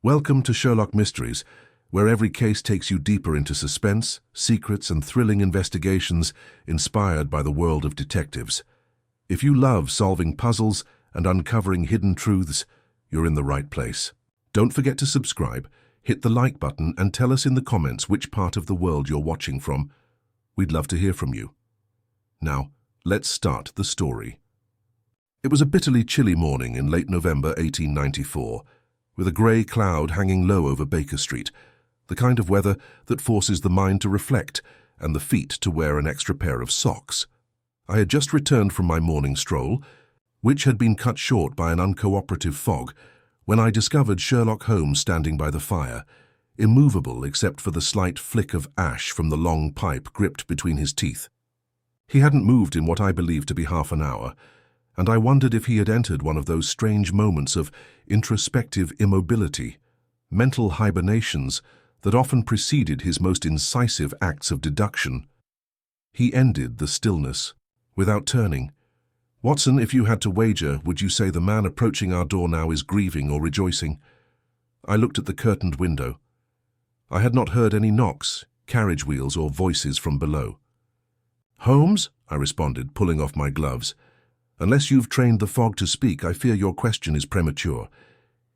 Welcome to Sherlock Mysteries, where every case takes you deeper into suspense, secrets, and thrilling investigations inspired by the world of detectives. If you love solving puzzles and uncovering hidden truths, you're in the right place. Don't forget to subscribe, hit the like button, and tell us in the comments which part of the world you're watching from. We'd love to hear from you. Now, let's start the story. It was a bitterly chilly morning in late November 1894, with a grey cloud hanging low over Baker Street, the kind of weather that forces the mind to reflect and the feet to wear an extra pair of socks. I had just returned from my morning stroll, which had been cut short by an uncooperative fog, when I discovered Sherlock Holmes standing by the fire, immovable except for the slight flick of ash from the long pipe gripped between his teeth. He hadn't moved in what I believed to be half an hour, and I wondered if he had entered one of those strange moments of introspective immobility, mental hibernations that often preceded his most incisive acts of deduction. He ended the stillness, without turning. "Watson, if you had to wager, would you say the man approaching our door now is grieving or rejoicing?" I looked at the curtained window. I had not heard any knocks, carriage wheels, or voices from below. "Holmes?" I responded, pulling off my gloves. "Unless you've trained the fog to speak, I fear your question is premature."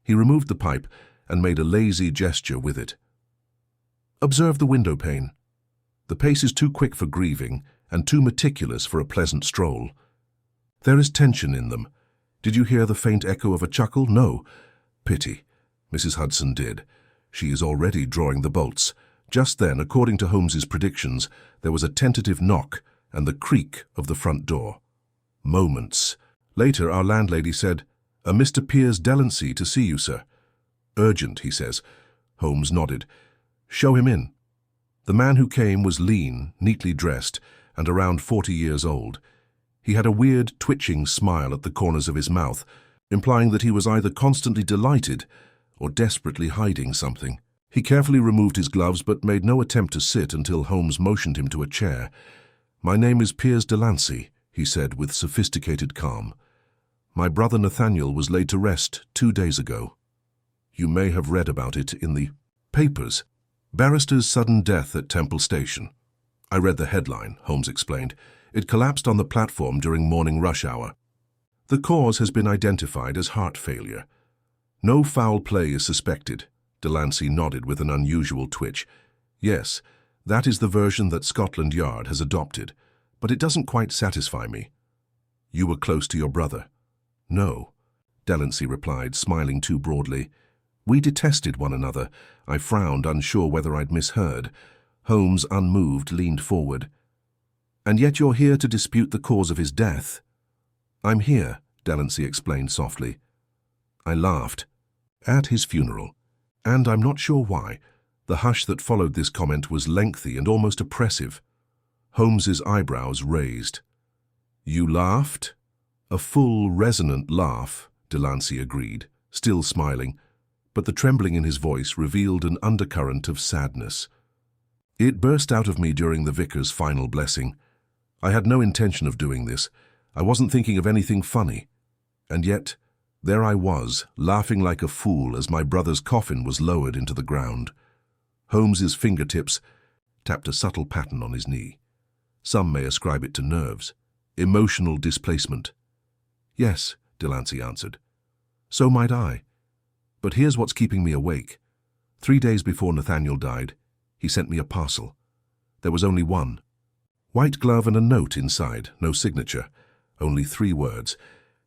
He removed the pipe and made a lazy gesture with it. "Observe the window pane. The pace is too quick for grieving and too meticulous for a pleasant stroll. There is tension in them. Did you hear the faint echo of a chuckle? No. Pity. Mrs. Hudson did. She is already drawing the bolts." Just then, according to Holmes's predictions, there was a tentative knock and the creak of the front door. Moments later, our landlady said, "A Mr. Piers Delancey to see you, sir." "Urgent," he says. Holmes nodded. "Show him in." The man who came was lean, neatly dressed, and around 40 years old. He had a weird, twitching smile at the corners of his mouth, implying that he was either constantly delighted or desperately hiding something. He carefully removed his gloves but made no attempt to sit until Holmes motioned him to a chair. "My name is Piers Delancey," he said with sophisticated calm. "My brother Nathaniel was laid to rest 2 days ago. You may have read about it in the papers. Barrister's sudden death at Temple Station." "I read the headline," Holmes explained. "It collapsed on the platform during morning rush hour. The cause has been identified as heart failure. No foul play is suspected." Delancey nodded with an unusual twitch. "Yes, that is the version that Scotland Yard has adopted, but it doesn't quite satisfy me." "You were close to your brother?" "No," Delancey replied, smiling too broadly. "We detested one another." I frowned, unsure whether I'd misheard. Holmes, unmoved, leaned forward. "And yet you're here to dispute the cause of his death." "I'm here," Delancey explained softly. I laughed. "At his funeral. And I'm not sure why." The hush that followed this comment was lengthy and almost oppressive. Holmes's eyebrows raised. "You laughed?" "A full, resonant laugh," Delancey agreed, still smiling, but the trembling in his voice revealed an undercurrent of sadness. "It burst out of me during the vicar's final blessing. I had no intention of doing this. I wasn't thinking of anything funny. And yet, there I was, laughing like a fool as my brother's coffin was lowered into the ground." Holmes's fingertips tapped a subtle pattern on his knee. Some may ascribe it to nerves. Emotional displacement. "Yes," Delancey answered. "So might I. But here's what's keeping me awake. 3 days before Nathaniel died, he sent me a parcel. There was only one. White glove and a note inside, no signature. Only 3 words.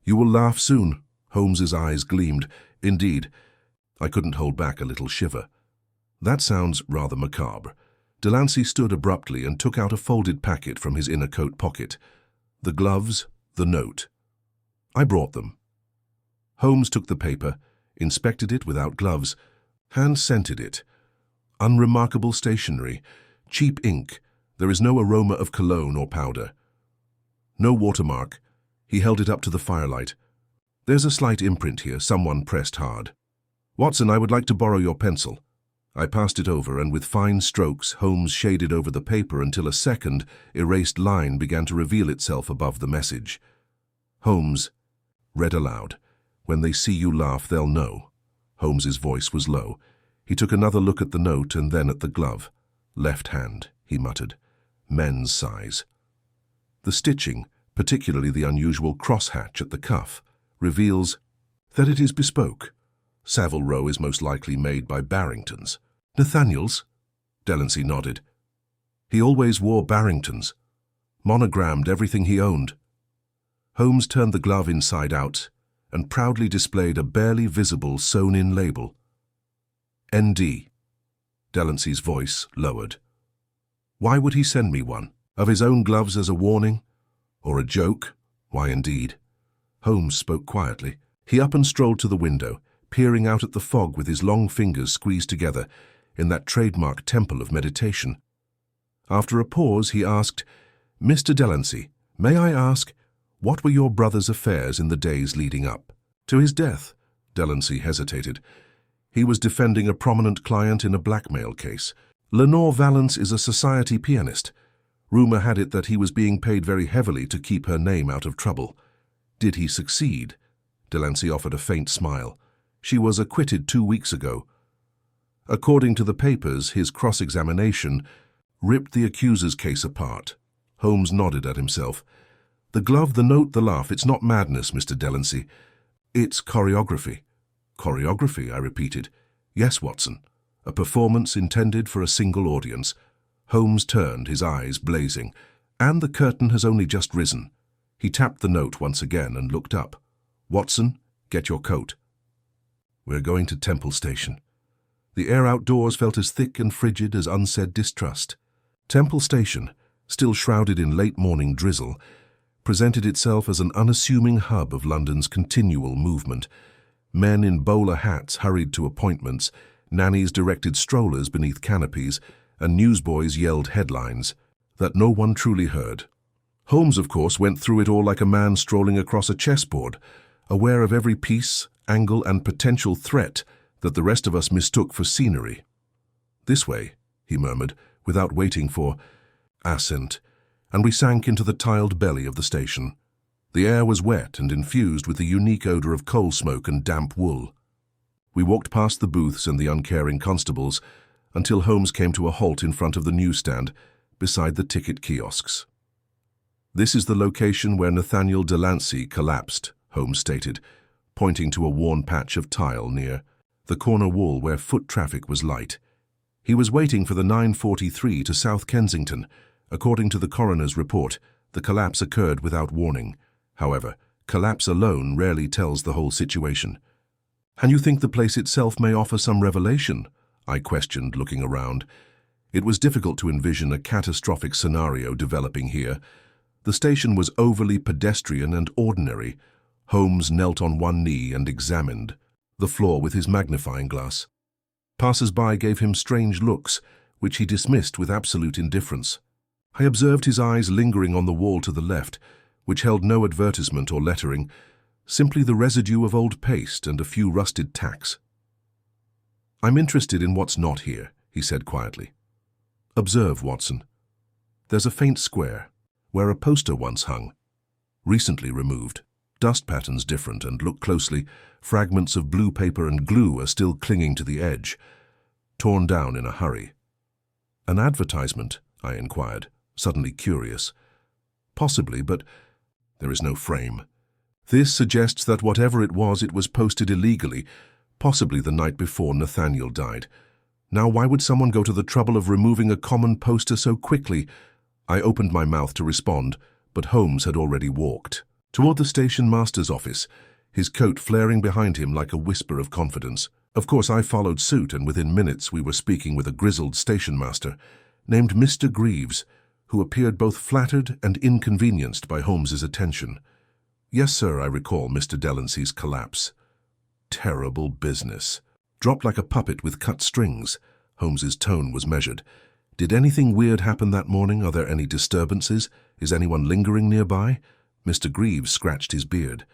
You will laugh soon." Holmes's eyes gleamed. "Indeed." I couldn't hold back a little shiver. "That sounds rather macabre." Delancey stood abruptly and took out a folded packet from his inner coat pocket. The gloves, the note. I brought them. Holmes took the paper, inspected it without gloves, hand-scented it. Unremarkable stationery, cheap ink. There is no aroma of cologne or powder. No watermark. He held it up to the firelight. "There's a slight imprint here, someone pressed hard." "Watson, I would like to borrow your pencil." I passed it over, and with fine strokes, Holmes shaded over the paper until a second, erased line began to reveal itself above the message. Holmes read aloud, "When they see you laugh, they'll know." Holmes's voice was low. He took another look at the note and then at the glove. Left hand, he muttered. Men's size. The stitching, particularly the unusual crosshatch at the cuff, reveals that it is bespoke. Savile Row is most likely made by Barrington's. Nathaniel's? Delancey nodded. He always wore Barrington's. Monogrammed everything he owned. Holmes turned the glove inside out and proudly displayed a barely visible sewn-in label. N.D. Delancey's voice lowered. Why would he send me one? Of his own gloves as a warning? Or a joke? Why, indeed. Holmes spoke quietly. He up and strolled to the window, peering out at the fog with his long fingers squeezed together in that trademark temple of meditation. After a pause, he asked, Mr. Delancey, may I ask, what were your brother's affairs in the days leading up to his death? Delancey hesitated. He was defending a prominent client in a blackmail case. Lenore Valance is a society pianist. Rumor had it that he was being paid very heavily to keep her name out of trouble. Did he succeed? Delancey offered a faint smile. She was acquitted 2 weeks ago. According to the papers, his cross-examination ripped the accuser's case apart. Holmes nodded at himself. The glove, the note, the laugh, it's not madness, Mr. Delancey. It's choreography. Choreography, I repeated. Yes, Watson. A performance intended for a single audience. Holmes turned, his eyes blazing. And the curtain has only just risen. He tapped the note once again and looked up. Watson, get your coat. We're going to Temple Station. The air outdoors felt as thick and frigid as unsaid distrust. Temple Station, still shrouded in late-morning drizzle, presented itself as an unassuming hub of London's continual movement. Men in bowler hats hurried to appointments, nannies directed strollers beneath canopies, and newsboys yelled headlines that no one truly heard. Holmes, of course, went through it all like a man strolling across a chessboard, aware of every piece, angle, and potential threat that the rest of us mistook for scenery. This way, he murmured, without waiting for assent, and we sank into the tiled belly of the station. The air was wet and infused with the unique odor of coal smoke and damp wool. We walked past the booths and the uncaring constables until Holmes came to a halt in front of the newsstand beside the ticket kiosks. This is the location where Nathaniel Delancey collapsed, Holmes stated, pointing to a worn patch of tile near the corner wall where foot traffic was light. He was waiting for the 9:43 to South Kensington. According to the coroner's report, the collapse occurred without warning. However, collapse alone rarely tells the whole situation. And you think the place itself may offer some revelation? I questioned, looking around. It was difficult to envision a catastrophic scenario developing here. The station was overly pedestrian and ordinary. Holmes knelt on one knee and examined the floor with his magnifying glass. Passers-by gave him strange looks, which he dismissed with absolute indifference. I observed his eyes lingering on the wall to the left, which held no advertisement or lettering, simply the residue of old paste and a few rusted tacks. I'm interested in what's not here, he said quietly. Observe, Watson. There's a faint square, where a poster once hung, recently removed. Dust patterns different, and look closely, fragments of blue paper and glue are still clinging to the edge, torn down in a hurry. An advertisement? I inquired, suddenly curious. Possibly, but there is no frame. This suggests that whatever it was posted illegally, possibly the night before Nathaniel died. Now, why would someone go to the trouble of removing a common poster so quickly? I opened my mouth to respond, but Holmes had already walked toward the station master's office, his coat flaring behind him like a whisper of confidence. Of course, I followed suit, and within minutes we were speaking with a grizzled station master named Mr. Greaves, who appeared both flattered and inconvenienced by Holmes's attention. Yes, sir, I recall Mr. Delancey's collapse. Terrible business. Dropped like a puppet with cut strings. Holmes's tone was measured. Did anything weird happen that morning? Are there any disturbances? Is anyone lingering nearby? Mr. Greaves scratched his beard.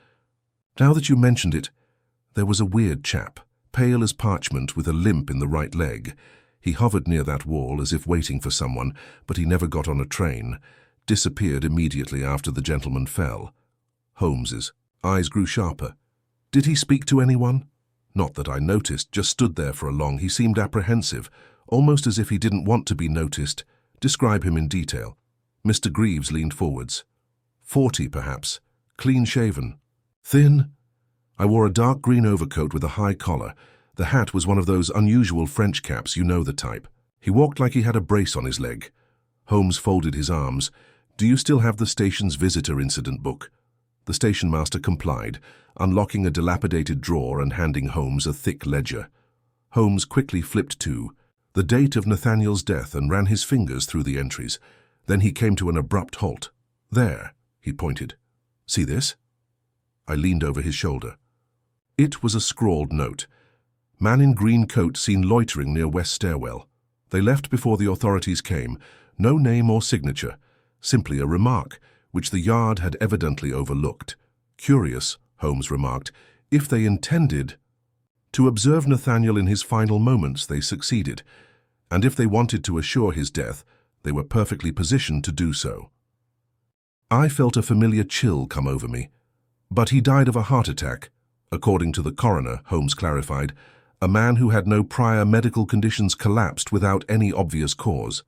Now that you mentioned it, there was a weird chap, pale as parchment with a limp in the right leg. He hovered near that wall as if waiting for someone, but he never got on a train. Disappeared immediately after the gentleman fell. Holmes's eyes grew sharper. Did he speak to anyone? Not that I noticed, just stood there for a long. He seemed apprehensive, almost as if he didn't want to be noticed. Describe him in detail. Mr. Greaves leaned forwards. 40, perhaps. Clean-shaven. Thin. I wore a dark green overcoat with a high collar. The hat was one of those unusual French caps, you know the type. He walked like he had a brace on his leg. Holmes folded his arms. Do you still have the station's visitor incident book? The station master complied, unlocking a dilapidated drawer and handing Holmes a thick ledger. Holmes quickly flipped to the date of Nathaniel's death and ran his fingers through the entries. Then he came to an abrupt halt. There, he pointed. See this? I leaned over his shoulder. It was a scrawled note. Man in green coat seen loitering near west stairwell. They left before the authorities came. No name or signature. Simply a remark, which the yard had evidently overlooked. Curious, Holmes remarked. If they intended to observe Nathaniel in his final moments, they succeeded. And if they wanted to assure his death, they were perfectly positioned to do so. I felt a familiar chill come over me. But he died of a heart attack. According to the coroner, Holmes clarified, a man who had no prior medical conditions collapsed without any obvious cause.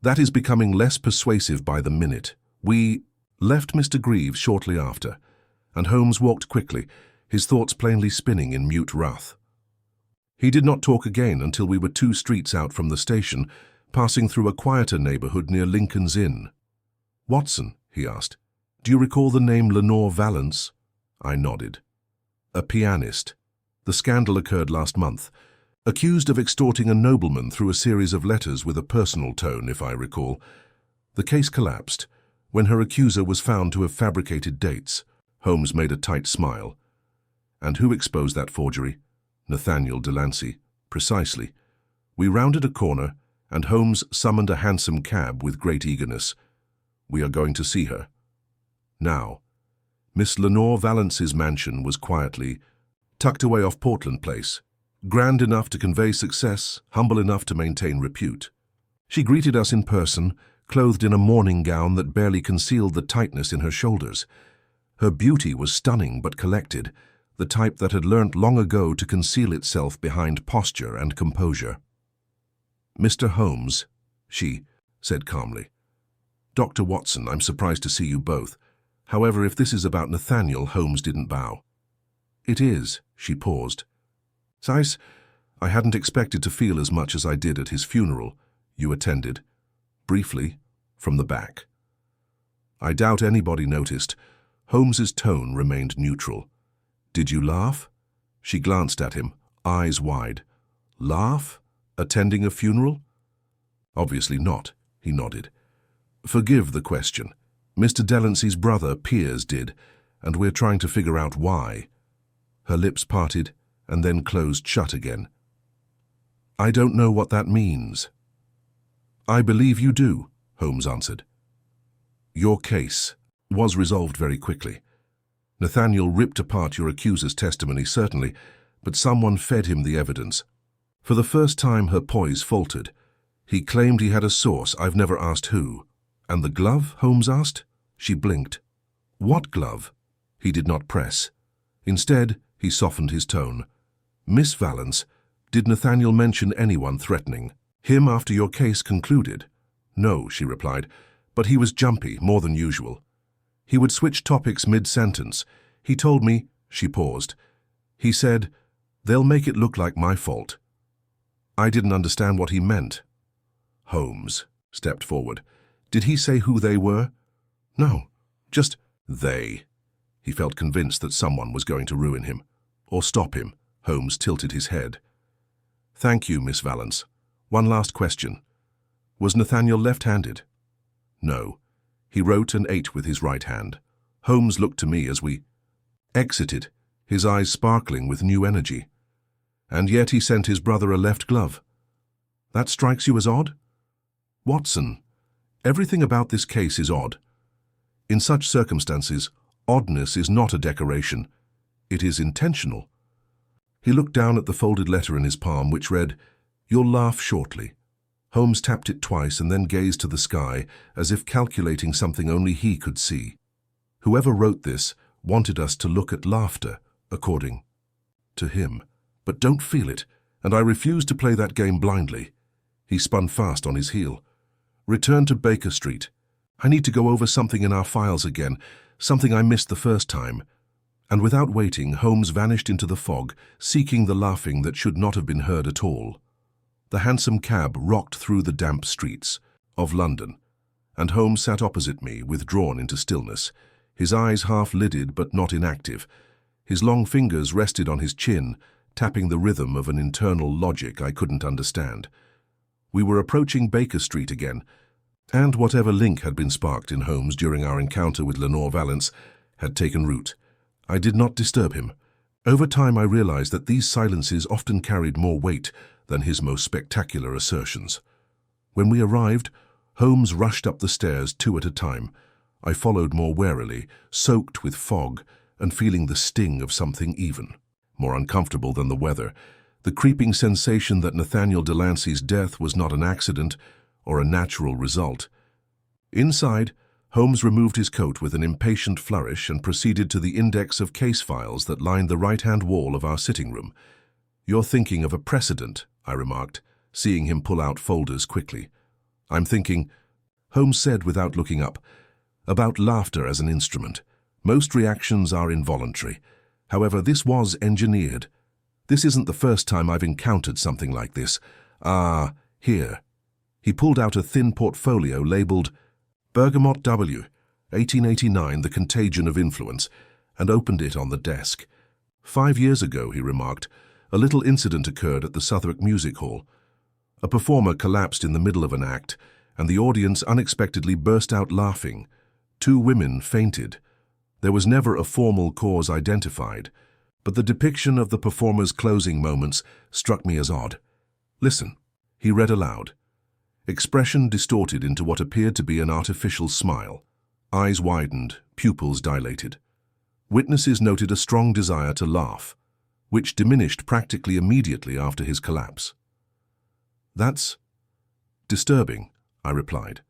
That is becoming less persuasive by the minute. We left Mr. Greaves shortly after, and Holmes walked quickly, his thoughts plainly spinning in mute wrath. He did not talk again until we were 2 streets out from the station, passing through a quieter neighborhood near Lincoln's Inn. Watson, he asked, do you recall the name Lenore Valance? I nodded. A pianist. The scandal occurred last month. Accused of extorting a nobleman through a series of letters with a personal tone, if I recall. The case collapsed when her accuser was found to have fabricated dates. Holmes made a tight smile. And who exposed that forgery? Nathaniel Delancey. Precisely. We rounded a corner, and Holmes summoned a hansom cab with great eagerness. We are going to see her. Now. Miss Lenore Valance's mansion was quietly tucked away off Portland Place, grand enough to convey success, humble enough to maintain repute. She greeted us in person, clothed in a morning gown that barely concealed the tightness in her shoulders. Her beauty was stunning but collected, the type that had learnt long ago to conceal itself behind posture and composure. Mr. Holmes, she said calmly. Dr. Watson, I'm surprised to see you both. However, if this is about Nathaniel, Holmes didn't bow. It is, she paused. Size, I hadn't expected to feel as much as I did at his funeral. You attended. Briefly, from the back. I doubt anybody noticed. Holmes's tone remained neutral. Did you laugh? She glanced at him, eyes wide. Laugh? Attending a funeral? Obviously not, he nodded. Forgive the question. Mr. Delancey's brother, Piers, did, and we're trying to figure out why. Her lips parted and then closed shut again. I don't know what that means. I believe you do, Holmes answered. Your case was resolved very quickly. Nathaniel ripped apart your accuser's testimony, certainly, but someone fed him the evidence. For the first time, her poise faltered. He claimed he had a source, I've never asked who. And the glove, Holmes asked? She blinked. What glove? He did not press. Instead, he softened his tone. Miss Valance, did Nathaniel mention anyone threatening him after your case concluded? No, she replied, but he was jumpy, more than usual. He would switch topics mid-sentence. He told me, she paused. He said, they'll make it look like my fault. I didn't understand what he meant. Holmes stepped forward. Did he say who they were? No, just they. He felt convinced that someone was going to ruin him. Or stop him. Holmes tilted his head. Thank you, Miss Valance. One last question. Was Nathaniel left-handed? No. He wrote and ate with his right hand. Holmes looked to me as we exited, his eyes sparkling with new energy. And yet he sent his brother a left glove. That strikes you as odd? Watson, everything about this case is odd. In such circumstances, oddness is not a decoration. It is intentional. He looked down at the folded letter in his palm, which read, You'll laugh shortly. Holmes tapped it twice and then gazed to the sky, as if calculating something only he could see. Whoever wrote this wanted us to look at laughter, according. To him. But don't feel it, and I refuse to play that game blindly. He spun fast on his heel. Return to Baker Street. I need to go over something in our files again, something I missed the first time. And without waiting, Holmes vanished into the fog, seeking the laughing that should not have been heard at all. The hansom cab rocked through the damp streets of London, and Holmes sat opposite me, withdrawn into stillness, his eyes half-lidded but not inactive. His long fingers rested on his chin, tapping the rhythm of an internal logic I couldn't understand. We were approaching Baker Street again, and whatever link had been sparked in Holmes during our encounter with Lenore Valence had taken root. I did not disturb him. Over time I realized that these silences often carried more weight than his most spectacular assertions. When we arrived, Holmes rushed up the stairs 2 at a time. I followed more warily, soaked with fog and feeling the sting of something even more uncomfortable than the weather, the creeping sensation that Nathaniel Delancey's death was not an accident or a natural result. Inside, Holmes removed his coat with an impatient flourish and proceeded to the index of case files that lined the right-hand wall of our sitting room. "You're thinking of a precedent," I remarked, seeing him pull out folders quickly. "I'm thinking," Holmes said without looking up, "about laughter as an instrument. Most reactions are involuntary. However, this was engineered. This isn't the first time I've encountered something like this. Here." He pulled out a thin portfolio labeled Bergamot W, 1889, The Contagion of Influence, and opened it on the desk. 5 years ago, he remarked, a little incident occurred at the Southwark Music Hall. A performer collapsed in the middle of an act, and the audience unexpectedly burst out laughing. 2 women fainted. There was never a formal cause identified, but the depiction of the performer's closing moments struck me as odd. "Listen," he read aloud. Expression distorted into what appeared to be an artificial smile. Eyes widened, pupils dilated. Witnesses noted a strong desire to laugh, which diminished practically immediately after his collapse. "That's disturbing," I replied.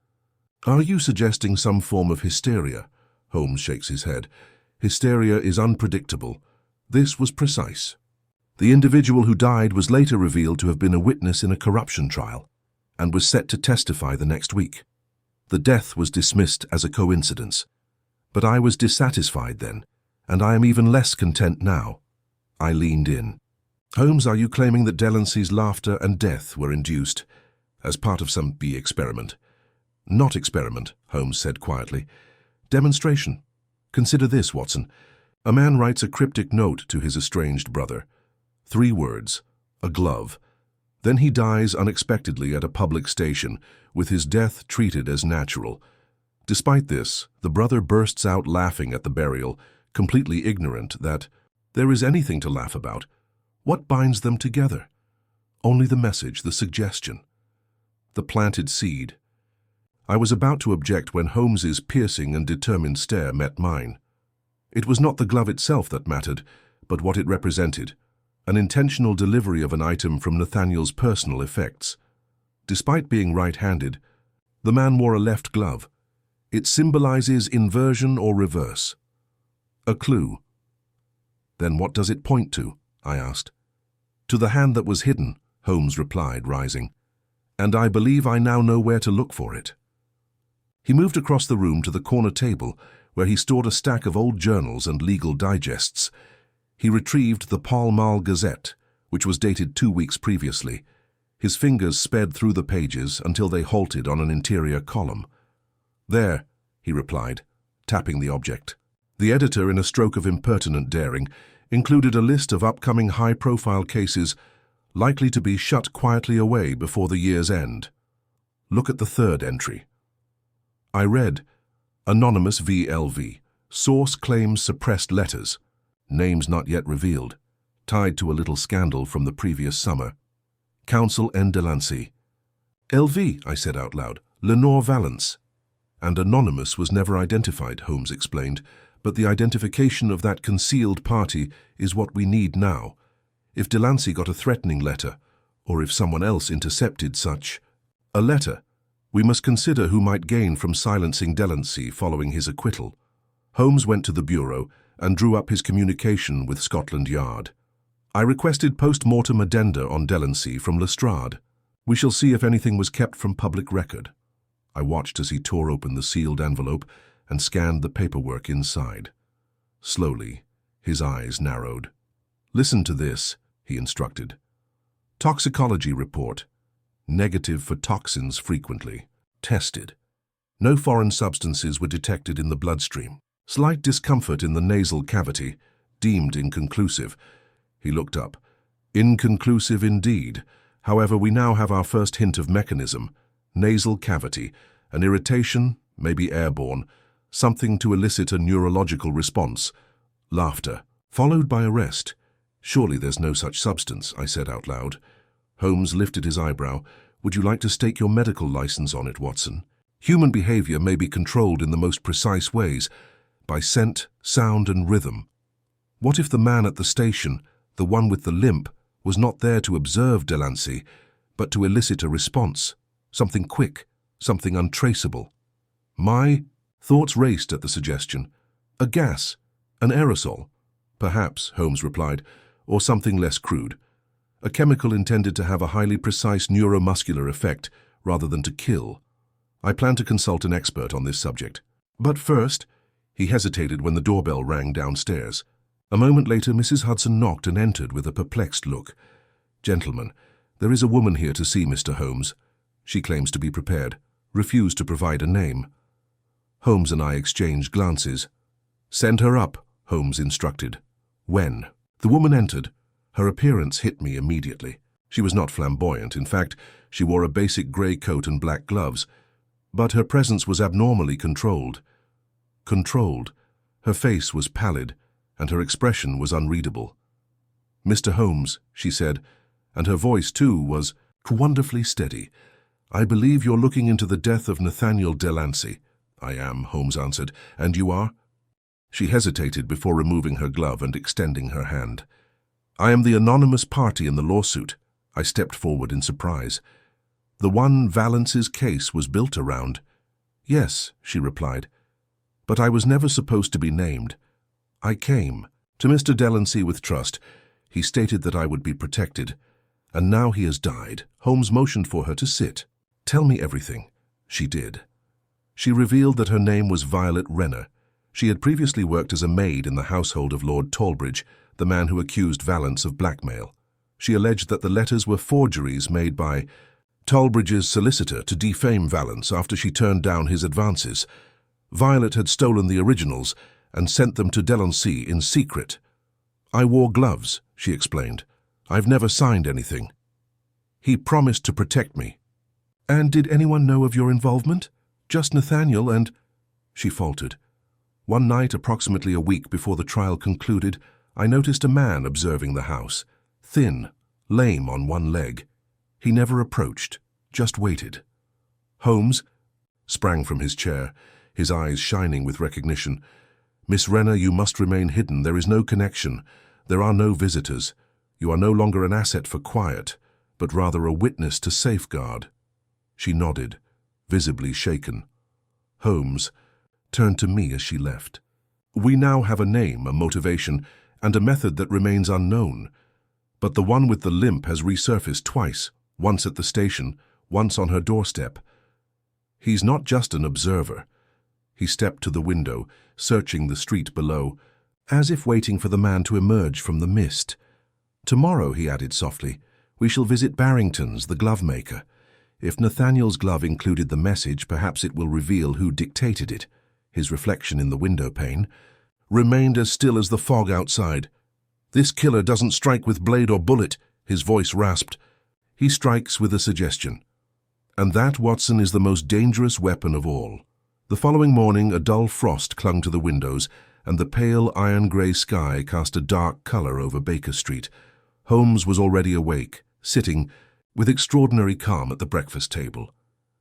"Are you suggesting some form of hysteria?" Holmes shakes his head. "Hysteria is unpredictable. This was precise. The individual who died was later revealed to have been a witness in a corruption trial and was set to testify the next week. The death was dismissed as a coincidence. But I was dissatisfied then, and I am even less content now." I leaned in. "Holmes, are you claiming that Delancey's laughter and death were induced as part of some experiment?" "Not experiment," Holmes said quietly. "Demonstration. Consider this, Watson. A man writes a cryptic note to his estranged brother. 3 words, a glove. Then he dies unexpectedly at a public station, with his death treated as natural. Despite this, the brother bursts out laughing at the burial, completely ignorant that there is anything to laugh about. What binds them together? Only the message, the suggestion. The planted seed." I was about to object when Holmes's piercing and determined stare met mine. It was not the glove itself that mattered, but what it represented. An intentional delivery of an item from Nathaniel's personal effects. Despite being right-handed, the man wore a left glove. It symbolizes inversion or reverse. A clue. "Then what does it point to?" I asked. "To the hand that was hidden," Holmes replied, rising. "And I believe I now know where to look for it." He moved across the room to the corner table, where he stored a stack of old journals and legal digests. He retrieved the Pall Mall Gazette, which was dated 2 weeks previously. His fingers sped through the pages until they halted on an interior column. "There," he replied, tapping the object. The editor, in a stroke of impertinent daring, included a list of upcoming high-profile cases likely to be shut quietly away before the year's end. "Look at the 3rd entry." I read, "Anonymous VLV. Source claims suppressed letters. Names not yet revealed. Tied to a little scandal from the previous summer. Counsel N. Delancey." "LV," I said out loud. "Lenore Valence." "And Anonymous was never identified," Holmes explained, "but the identification of that concealed party is what we need now. If Delancey got a threatening letter, or if someone else intercepted such a letter, we must consider who might gain from silencing Delancey following his acquittal." Holmes went to the bureau and drew up his communication with Scotland Yard. I requested post-mortem addenda on Delancey from Lestrade. We shall see if anything was kept from public record. I watched as he tore open the sealed envelope and scanned the paperwork inside. Slowly, his eyes narrowed. Listen to this, he instructed. Toxicology report. Negative for toxins frequently. Tested. No foreign substances were detected in the bloodstream. Slight discomfort in the nasal cavity. Deemed inconclusive. He looked up. Inconclusive indeed. However, we now have our first hint of mechanism. Nasal cavity. An irritation, maybe airborne. Something to elicit a neurological response. Laughter. Followed by arrest. Surely there's no such substance, I said out loud. Holmes lifted his eyebrow. Would you like to stake your medical license on it, Watson? Human behavior may be controlled in the most precise ways, by scent, sound, and rhythm. What if the man at the station, the one with the limp, was not there to observe Delancey, but to elicit a response, something quick, something untraceable? My thoughts raced at the suggestion. A gas, an aerosol. Perhaps, Holmes replied, or something less crude. A chemical intended to have a highly precise neuromuscular effect rather than to kill. I plan to consult an expert on this subject. But first, he hesitated when the doorbell rang downstairs. A moment later, Mrs. Hudson knocked and entered with a perplexed look. Gentlemen, there is a woman here to see Mr. Holmes. She claims to be prepared, refused to provide a name. Holmes and I exchanged glances. Send her up, Holmes instructed. When? The woman entered. Her appearance hit me immediately. She was not flamboyant. In fact, she wore a basic grey coat and black gloves. But her presence was abnormally controlled. Controlled. Her face was pallid, and her expression was unreadable. Mr. Holmes, she said, and her voice, too, was wonderfully steady. I believe you're looking into the death of Nathaniel Delancey. I am, Holmes answered. And you are? She hesitated before removing her glove and extending her hand. I am the anonymous party in the lawsuit. I stepped forward in surprise. The one Valence's case was built around. Yes, she replied. But I was never supposed to be named. I came to Mr. Delancey with trust. He stated that I would be protected. And now he has died. Holmes motioned for her to sit. Tell me everything. She did. She revealed that her name was Violet Renner. She had previously worked as a maid in the household of Lord Talbridge, the man who accused Valence of blackmail. She alleged that the letters were forgeries made by Talbridge's solicitor to defame Valence after she turned down his advances. Violet had stolen the originals and sent them to Delancey in secret. I wore gloves, she explained. I've never signed anything. He promised to protect me. And did anyone know of your involvement? Just Nathaniel and... She faltered. One night, approximately a week before the trial concluded, I noticed a man observing the house, thin, lame on one leg. He never approached, just waited. Holmes sprang from his chair, his eyes shining with recognition. Miss Renner, you must remain hidden. There is no connection. There are no visitors. You are no longer an asset for quiet, but rather a witness to safeguard. She nodded, visibly shaken. Holmes turned to me as she left. We now have a name, a motivation, and a method that remains unknown. But the one with the limp has resurfaced twice, once at the station, once on her doorstep. He's not just an observer. He stepped to the window, searching the street below, as if waiting for the man to emerge from the mist. Tomorrow, he added softly, we shall visit Barrington's, the glove maker. If Nathaniel's glove included the message, perhaps it will reveal who dictated it. His reflection in the window pane remained as still as the fog outside. This killer doesn't strike with blade or bullet, his voice rasped. He strikes with a suggestion. And that, Watson, is the most dangerous weapon of all. The following morning, a dull frost clung to the windows, and the pale iron-grey sky cast a dark colour over Baker Street. Holmes was already awake, sitting with extraordinary calm at the breakfast table,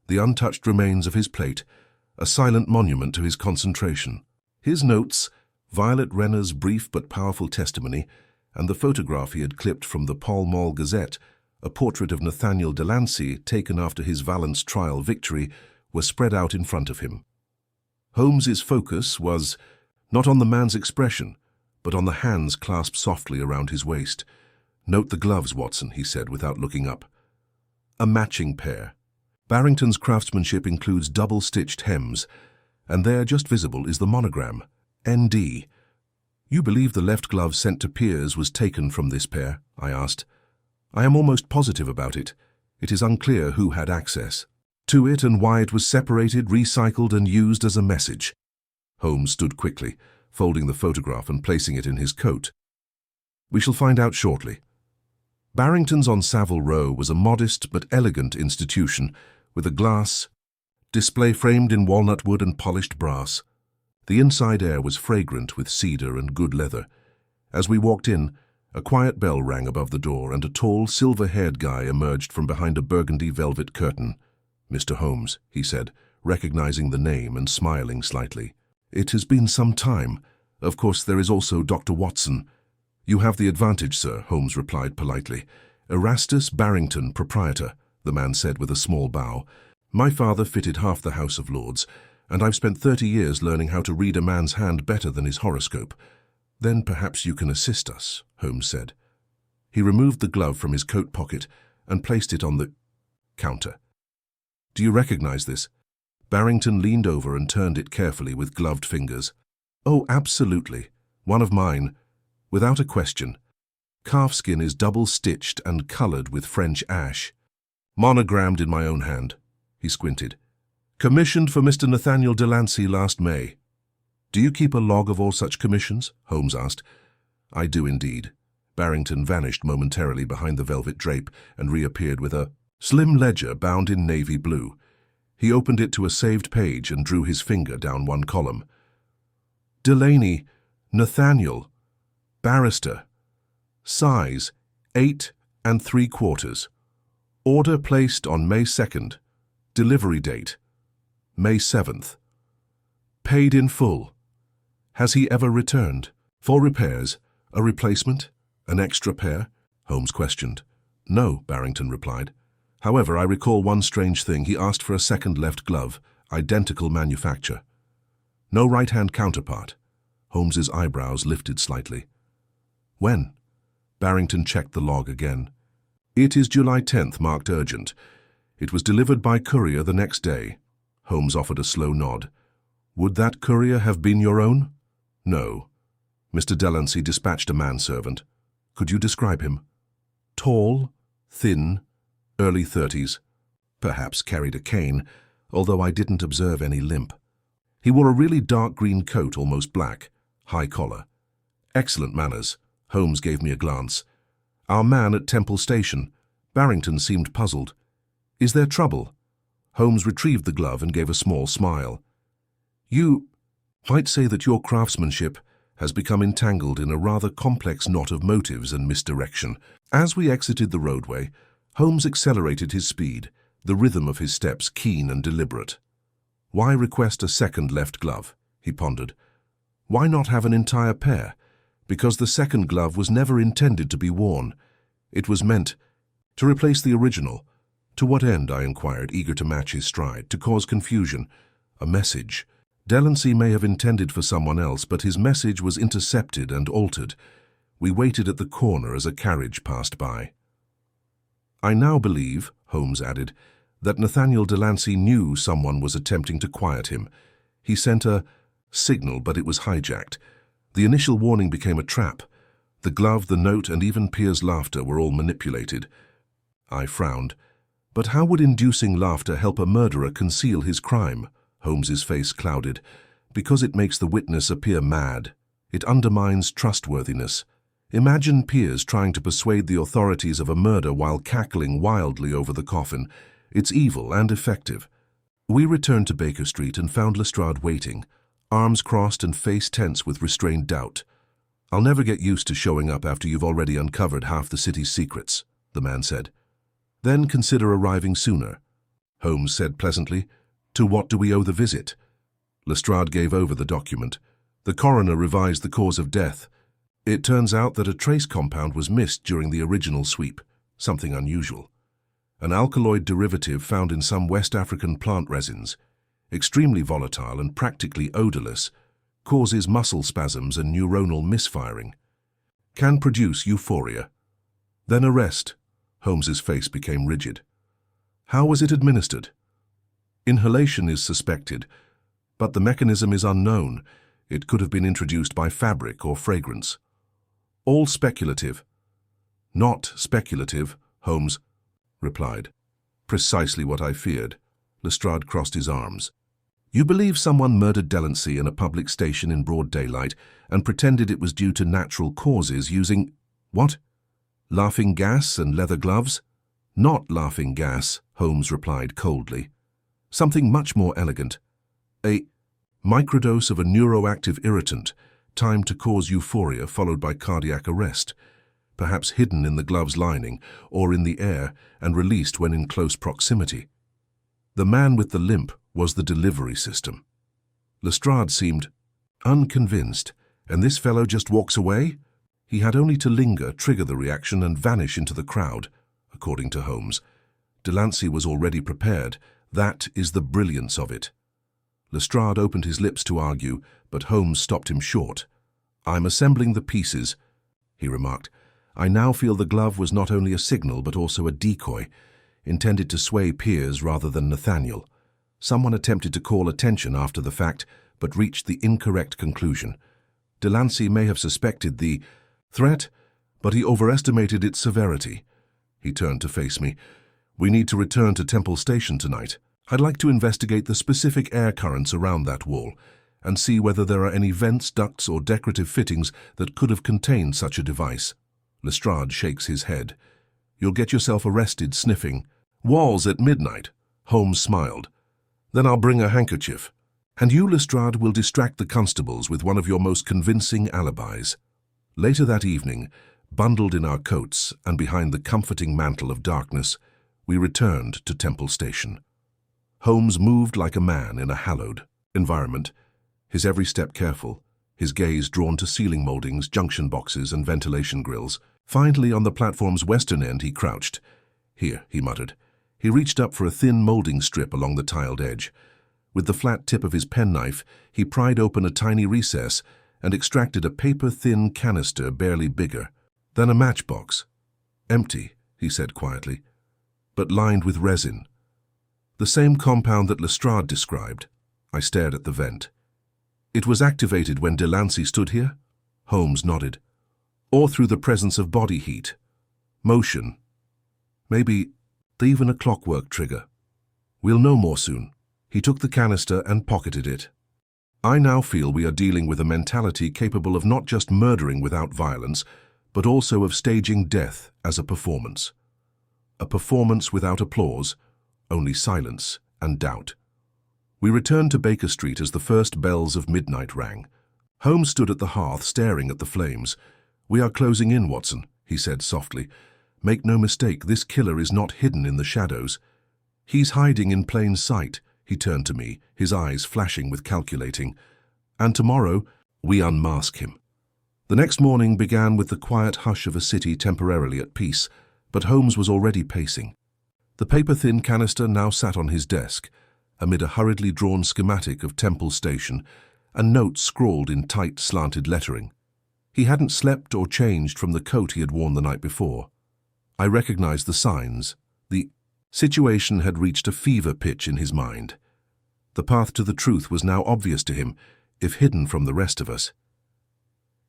the untouched remains of his plate, a silent monument to his concentration. His notes, Violet Renner's brief but powerful testimony, and the photograph he had clipped from the Pall Mall Gazette, a portrait of Nathaniel Delancey taken after his Valence trial victory, were spread out in front of him. Holmes's focus was not on the man's expression, but on the hands clasped softly around his waist. "Note the gloves, Watson," he said without looking up. A matching pair. Barrington's craftsmanship includes double-stitched hems, and there, just visible, is the monogram, ND. "You believe the left glove sent to Piers was taken from this pair?" I asked. "I am almost positive about it. It is unclear who had access to it and why it was separated, recycled, and used as a message." Holmes stood quickly, folding the photograph and placing it in his coat. "We shall find out shortly." Barrington's on Savile Row was a modest but elegant institution with a glass display framed in walnut wood and polished brass. The inside air was fragrant with cedar and good leather. As we walked in, a quiet bell rang above the door and a tall, silver-haired guy emerged from behind a burgundy velvet curtain. "Mr. Holmes," he said, recognizing the name and smiling slightly. "It has been some time. Of course, there is also Dr. Watson." "You have the advantage, sir," Holmes replied politely. "Erastus Barrington, proprietor," the man said with a small bow. "My father fitted half the House of Lords, and I've spent 30 years learning how to read a man's hand better than his horoscope." "Then perhaps you can assist us," Holmes said. He removed the glove from his coat pocket and placed it on the counter. "Do you recognize this?" Barrington leaned over and turned it carefully with gloved fingers. "Oh, absolutely. One of mine. Without a question. Calfskin is double-stitched and colored with French ash. Monogrammed in my own hand." He squinted. "Commissioned for Mr. Nathaniel Delancey last May." "Do you keep a log of all such commissions?" Holmes asked. "I do indeed." Barrington vanished momentarily behind the velvet drape and reappeared with a slim ledger bound in navy blue. He opened it to a saved page and drew his finger down one column. "Delaney, Nathaniel, barrister. Size, 8 3/4. Order placed on May 2nd. Delivery date, May 7th. Paid in full. Has he ever returned? For repairs, a replacement, an extra pair?" Holmes questioned. "No," Barrington replied. "However, I recall one strange thing. He asked for a second left glove, identical manufacture. No right-hand counterpart." Holmes's eyebrows lifted slightly. "When?" Barrington checked the log again. "It is July 10th, marked urgent. It was delivered by courier the next day." Holmes offered a slow nod. "Would that courier have been your own?" "No. Mr. Delancey dispatched a manservant." "Could you describe him?" "Tall, thin, early 30s. Perhaps carried a cane, although I didn't observe any limp. He wore a really dark green coat, almost black, high collar. Excellent manners." Holmes gave me a glance. "Our man at Temple Station." Barrington seemed puzzled. "Is there trouble?" Holmes retrieved the glove and gave a small smile. "You might say that your craftsmanship has become entangled in a rather complex knot of motives and misdirection." As we exited the roadway, Holmes accelerated his speed, the rhythm of his steps keen and deliberate. "Why request a second left glove?" he pondered. "Why not have an entire pair? Because the second glove was never intended to be worn. It was meant to replace the original." "To what end?" I inquired, eager to match his stride. "To cause confusion. A message. Delancey may have intended for someone else, but his message was intercepted and altered. We waited at the corner as a carriage passed by." "I now believe," Holmes added, "that Nathaniel Delancey knew someone was attempting to quiet him. He sent a signal, but it was hijacked. The initial warning became a trap. The glove, the note, and even Piers' laughter were all manipulated." I frowned. "But how would inducing laughter help a murderer conceal his crime?" Holmes's face clouded. "Because it makes the witness appear mad. It undermines trustworthiness. Imagine Piers trying to persuade the authorities of a murder while cackling wildly over the coffin. It's evil and effective." We returned to Baker Street and found Lestrade waiting, arms crossed and face tense with restrained doubt. "I'll never get used to showing up after you've already uncovered half the city's secrets," the man said. "Then consider arriving sooner," Holmes said pleasantly. "To what do we owe the visit?" Lestrade gave over the document. "The coroner revised the cause of death. It turns out that a trace compound was missed during the original sweep, something unusual. An alkaloid derivative found in some West African plant resins, extremely volatile and practically odorless, causes muscle spasms and neuronal misfiring. Can produce euphoria." Then arrest. Holmes's face became rigid. How was it administered? Inhalation is suspected, but the mechanism is unknown. It could have been introduced by fabric or fragrance. All speculative. Not speculative, Holmes replied. Precisely what I feared. Lestrade crossed his arms. You believe someone murdered Delancey in a public station in broad daylight and pretended it was due to natural causes using… what? Laughing gas and leather gloves? Not laughing gas, Holmes replied coldly. Something much more elegant. A microdose of a neuroactive irritant, timed to cause euphoria followed by cardiac arrest, perhaps hidden in the glove's lining or in the air and released when in close proximity. The man with the limp was the delivery system. Lestrade seemed unconvinced, and this fellow just walks away? He had only to linger, trigger the reaction, and vanish into the crowd, according to Holmes. Delancey was already prepared. That is the brilliance of it. Lestrade opened his lips to argue, but Holmes stopped him short. I'm assembling the pieces, he remarked. I now feel the glove was not only a signal but also a decoy, intended to sway Piers rather than Nathaniel. Someone attempted to call attention after the fact, but reached the incorrect conclusion. Delancey may have suspected the threat, but he overestimated its severity. He turned to face me. We need to return to Temple Station tonight. I'd like to investigate the specific air currents around that wall and see whether there are any vents, ducts, or decorative fittings that could have contained such a device. Lestrade shakes his head. You'll get yourself arrested sniffing walls at midnight. Holmes smiled. Then I'll bring a handkerchief. And you, Lestrade, will distract the constables with one of your most convincing alibis. Later that evening, bundled in our coats and behind the comforting mantle of darkness, we returned to Temple Station. Holmes moved like a man in a hallowed environment, his every step careful, his gaze drawn to ceiling moldings, junction boxes, and ventilation grills. Finally, on the platform's western end, he crouched. Here, he muttered. He reached up for a thin molding strip along the tiled edge. With the flat tip of his penknife, he pried open a tiny recess and extracted a paper-thin canister barely bigger than a matchbox. Empty, he said quietly, but lined with resin. The same compound that Lestrade described. I stared at the vent. It was activated when Delancey stood here? Holmes nodded. Or through the presence of body heat. Motion. Maybe even a clockwork trigger. We'll know more soon. He took the canister and pocketed it. I now feel we are dealing with a mentality capable of not just murdering without violence, but also of staging death as a performance. A performance without applause, only silence and doubt. We returned to Baker Street as the first bells of midnight rang. Holmes stood at the hearth staring at the flames. We are closing in, Watson, he said softly. Make no mistake, this killer is not hidden in the shadows. He's hiding in plain sight. He turned to me, his eyes flashing with calculating. And tomorrow, we unmask him. The next morning began with the quiet hush of a city temporarily at peace, but Holmes was already pacing. The paper-thin canister now sat on his desk, amid a hurriedly drawn schematic of Temple Station and notes scrawled in tight, slanted lettering. He hadn't slept or changed from the coat he had worn the night before. I recognized the signs. The situation had reached a fever pitch in his mind. The path to the truth was now obvious to him, if hidden from the rest of us.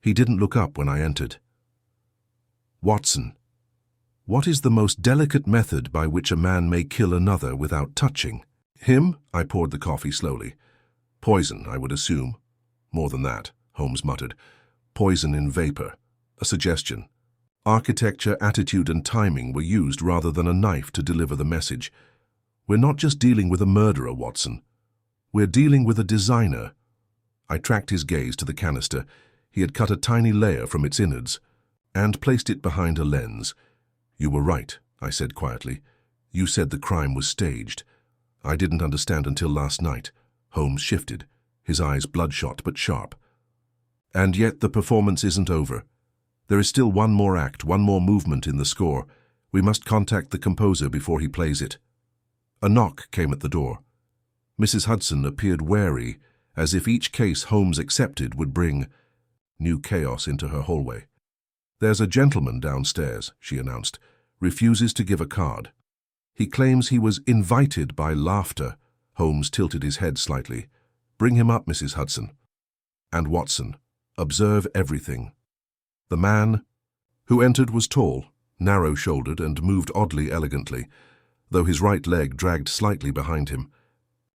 He didn't look up when I entered. Watson, what is the most delicate method by which a man may kill another without touching him? I poured the coffee slowly. Poison, I would assume. More than that, Holmes muttered. Poison in vapor. A suggestion. Architecture, attitude, and timing were used rather than a knife to deliver the message. We're not just dealing with a murderer, Watson. We're dealing with a designer. I tracked his gaze to the canister. He had cut a tiny layer from its innards and placed it behind a lens. You were right, I said quietly. You said the crime was staged. I didn't understand until last night. Holmes shifted, his eyes bloodshot but sharp. And yet the performance isn't over. There is still one more act, one more movement in the score. We must contact the composer before he plays it. A knock came at the door. Mrs. Hudson appeared wary, as if each case Holmes accepted would bring new chaos into her hallway. "There's a gentleman downstairs," she announced. "Refuses to give a card. He claims he was invited by laughter." Holmes tilted his head slightly. "Bring him up, Mrs. Hudson. And Watson, observe everything." The man who entered was tall, narrow-shouldered, and moved oddly elegantly, though his right leg dragged slightly behind him.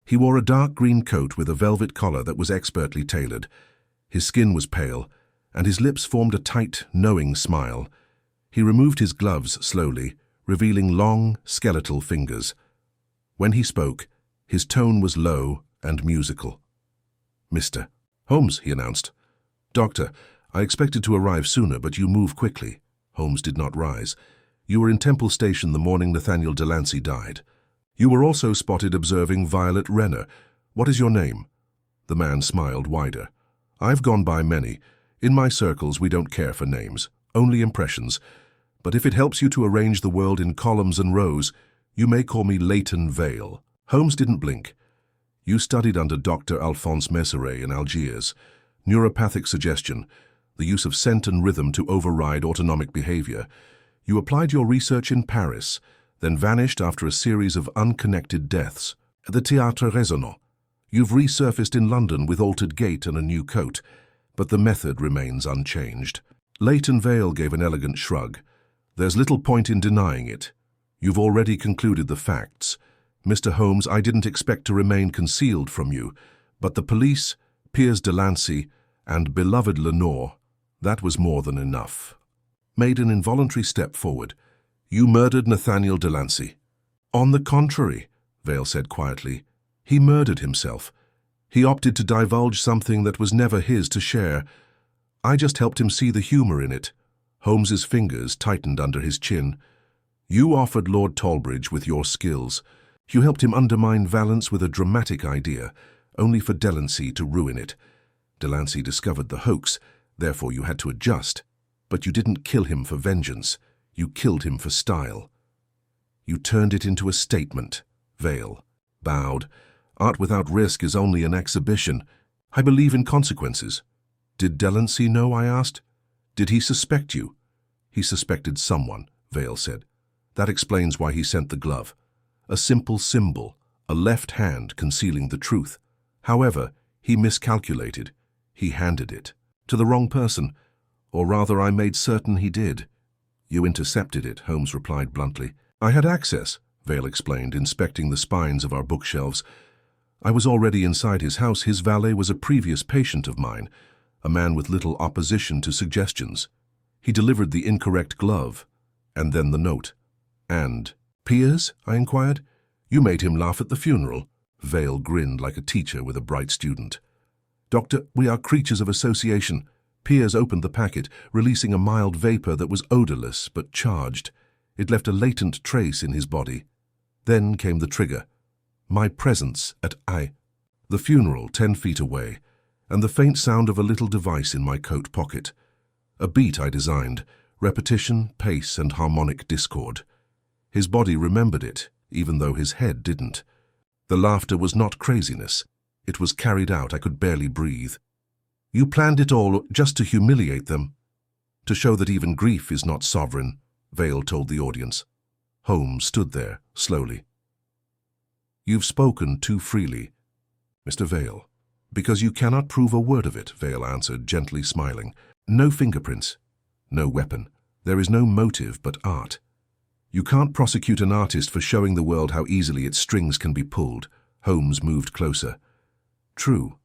He wore a dark green coat with a velvet collar that was expertly tailored. His skin was pale, and his lips formed a tight, knowing smile. He removed his gloves slowly, revealing long, skeletal fingers. When he spoke, his tone was low and musical. "Mr. Holmes," he announced. "Doctor, I expected to arrive sooner, but you move quickly." Holmes did not rise. "You were in Temple Station the morning Nathaniel Delancey died. You were also spotted observing Violet Renner. What is your name?" The man smiled wider. "I've gone by many. In my circles, we don't care for names, only impressions. But if it helps you to arrange the world in columns and rows, you may call me Leighton Vale." Holmes didn't blink. "You studied under Dr. Alphonse Meseret in Algiers. Neuropathic suggestion, the use of scent and rhythm to override autonomic behavior. You applied your research in Paris, then vanished after a series of unconnected deaths at the Théâtre Raisonnant. You've resurfaced in London with altered gait and a new coat, but the method remains unchanged." Leighton Vale gave an elegant shrug. "There's little point in denying it. You've already concluded the facts. Mr. Holmes, I didn't expect to remain concealed from you, but the police, Piers Delancey, and beloved Lenore, that was more than enough." Made an involuntary step forward. "You murdered Nathaniel Delancey." "On the contrary," Vale said quietly, "he murdered himself. He opted to divulge something that was never his to share. I just helped him see the humor in it." Holmes's fingers tightened under his chin. "You offered Lord Talbridge with your skills. You helped him undermine Valence with a dramatic idea, only for Delancey to ruin it. Delancey discovered the hoax, therefore you had to adjust. But you didn't kill him for vengeance. You killed him for style. You turned it into a statement." Vale bowed. "Art without risk is only an exhibition. I believe in consequences." "Did Delancey know?" I asked. "Did he suspect you?" "He suspected someone," Vale said. "That explains why he sent the glove. A simple symbol, a left hand concealing the truth. However, he miscalculated. He handed it to the wrong person, or rather I made certain he did." "You intercepted it," Holmes replied bluntly. "I had access," Vale explained, inspecting the spines of our bookshelves. "I was already inside his house. His valet was a previous patient of mine, a man with little opposition to suggestions. He delivered the incorrect glove, and then the note." "And Piers?" I inquired. "You made him laugh at the funeral." Vale grinned like a teacher with a bright student. "Doctor, we are creatures of association." Piers opened the packet, releasing a mild vapor that was odorless but charged. It left a latent trace in his body. Then came the trigger. My presence at the funeral 10 feet away, and the faint sound of a little device in my coat pocket. A beat I designed, repetition, pace, and harmonic discord. His body remembered it, even though his head didn't. The laughter was not craziness. It was carried out. I could barely breathe. "You planned it all just to humiliate them, to show that even grief is not sovereign," Vale told the audience. Holmes stood there, slowly. "You've spoken too freely, Mr. Vale." "Because you cannot prove a word of it," Vale answered, gently smiling. "No fingerprints, no weapon. There is no motive but art. You can't prosecute an artist for showing the world how easily its strings can be pulled." Holmes moved closer. "True.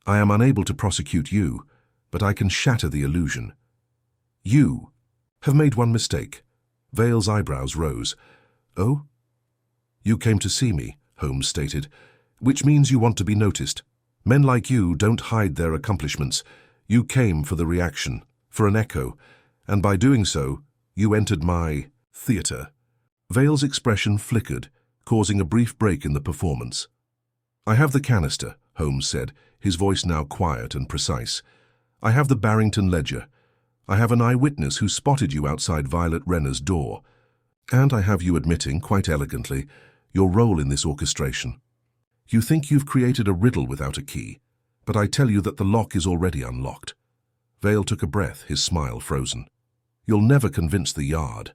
I am unable to prosecute you, but I can shatter the illusion. You have made one mistake." Vale's eyebrows rose. "Oh?" "You came to see me," Holmes stated, "which means you want to be noticed. Men like you don't hide their accomplishments. You came for the reaction, for an echo, and by doing so, you entered my theater." Vale's expression flickered, causing a brief break in the performance. "I have the canister," Holmes said, his voice now quiet and precise. "I have the Barrington ledger. I have an eyewitness who spotted you outside Violet Renner's door. And I have you admitting, quite elegantly, your role in this orchestration. You think you've created a riddle without a key, but I tell you that the lock is already unlocked." Vale took a breath, his smile frozen. You'll never convince the Yard.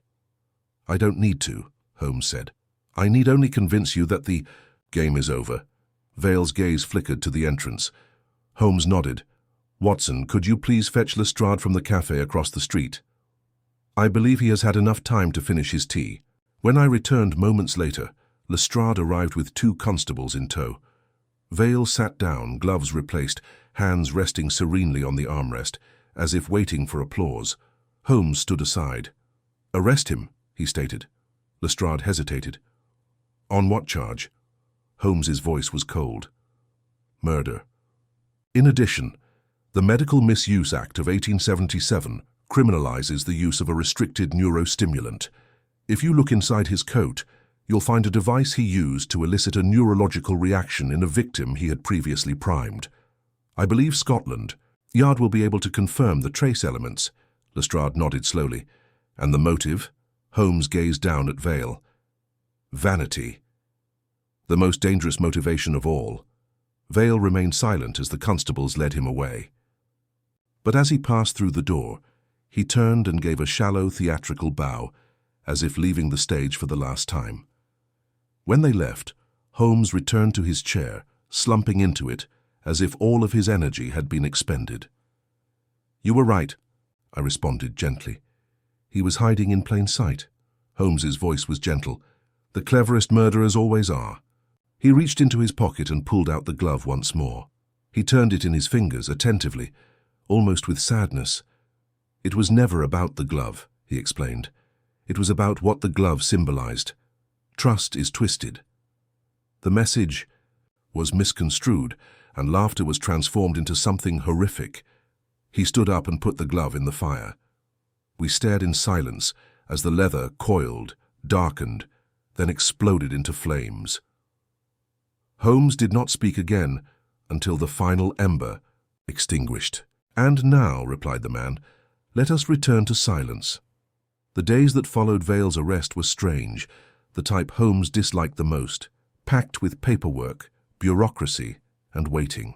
I don't need to, Holmes said. I need only convince you that the game is over. Vale's gaze flickered to the entrance. Holmes nodded. Watson, could you please fetch Lestrade from the cafe across the street? I believe he has had enough time to finish his tea. When I returned moments later, Lestrade arrived with 2 constables in tow. Vale sat down, gloves replaced, hands resting serenely on the armrest, as if waiting for applause. Holmes stood aside. Arrest him, he stated. Lestrade hesitated. On what charge? Holmes's voice was cold. Murder. In addition, the Medical Misuse Act of 1877 criminalizes the use of a restricted neurostimulant. If you look inside his coat, you'll find a device he used to elicit a neurological reaction in a victim he had previously primed. I believe Scotland Yard will be able to confirm the trace elements. Lestrade nodded slowly. And the motive? Holmes gazed down at Vale. Vanity. The most dangerous motivation of all. Vale remained silent as the constables led him away. But as he passed through the door, he turned and gave a shallow theatrical bow, as if leaving the stage for the last time. When they left, Holmes returned to his chair, slumping into it, as if all of his energy had been expended. You were right, I responded gently. He was hiding in plain sight. Holmes's voice was gentle. The cleverest murderers always are. He reached into his pocket and pulled out the glove once more. He turned it in his fingers attentively, almost with sadness. It was never about the glove, he explained. It was about what the glove symbolized. Trust is twisted. The message was misconstrued, and laughter was transformed into something horrific. He stood up and put the glove in the fire. We stared in silence as the leather coiled, darkened, then exploded into flames. Holmes did not speak again until the final ember extinguished. And now, replied the man, let us return to silence. The days that followed Vale's arrest were strange, the type Holmes disliked the most, packed with paperwork, bureaucracy, and waiting.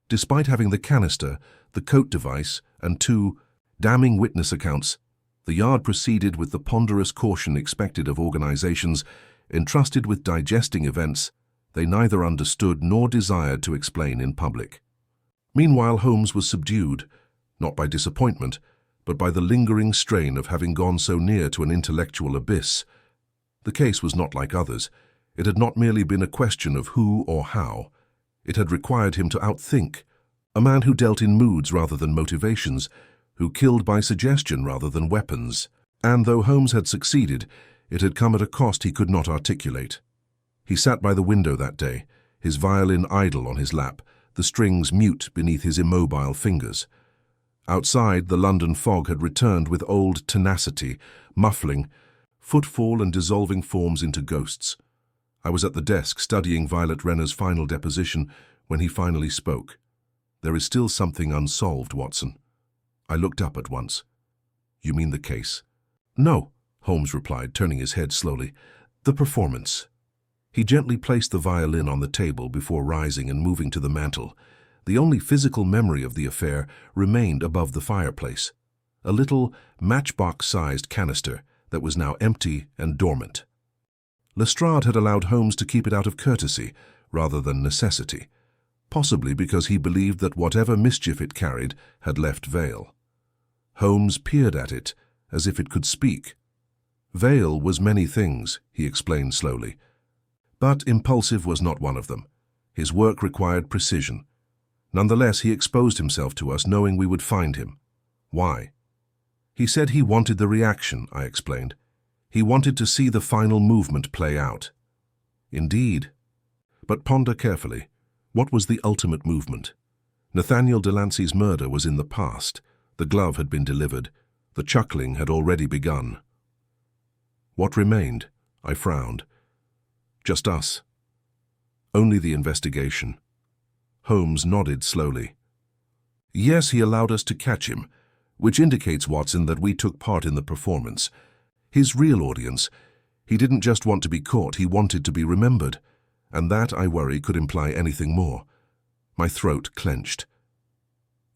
Despite having the canister, the coat device, and 2 damning witness accounts, the Yard proceeded with the ponderous caution expected of organizations entrusted with digesting events they neither understood nor desired to explain in public. Meanwhile, Holmes was subdued, not by disappointment, but by the lingering strain of having gone so near to an intellectual abyss. The case was not like others. It had not merely been a question of who or how. It had required him to outthink, a man who dealt in moods rather than motivations, who killed by suggestion rather than weapons. And though Holmes had succeeded, it had come at a cost he could not articulate. He sat by the window that day, his violin idle on his lap, the strings mute beneath his immobile fingers. Outside, the London fog had returned with old tenacity, muffling, footfall and dissolving forms into ghosts. I was at the desk studying Violet Renner's final deposition when he finally spoke. There is still something unsolved, Watson. I looked up at once. You mean the case? No, Holmes replied, turning his head slowly. The performance. He gently placed the violin on the table before rising and moving to the mantel. The only physical memory of the affair remained above the fireplace, a little matchbox-sized canister that was now empty and dormant. Lestrade had allowed Holmes to keep it out of courtesy rather than necessity, possibly because he believed that whatever mischief it carried had left Vale. Holmes peered at it as if it could speak. Vale was many things, he explained slowly, but impulsive was not one of them. His work required precision. Nonetheless, he exposed himself to us knowing we would find him. Why? He said he wanted the reaction, I explained. He wanted to see the final movement play out. Indeed. But ponder carefully. What was the ultimate movement? Nathaniel Delancey's murder was in the past. The glove had been delivered. The chuckling had already begun. What remained? I frowned. Just us. Only the investigation. Holmes nodded slowly. Yes, he allowed us to catch him, which indicates, Watson, that we took part in the performance. His real audience. He didn't just want to be caught, he wanted to be remembered. And that, I worry, could imply anything more. My throat clenched.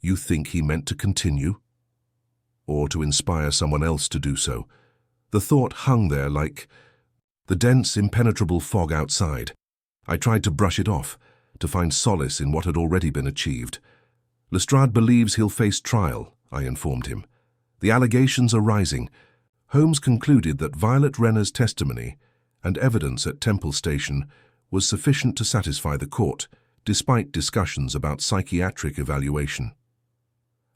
You think he meant to continue? or to inspire someone else to do so. The thought hung there like the dense, impenetrable fog outside. I tried to brush it off, to find solace in what had already been achieved. Lestrade believes he'll face trial, I informed him. The allegations are rising. Holmes concluded that Violet Renner's testimony and evidence at Temple Station was sufficient to satisfy the court, despite discussions about psychiatric evaluation.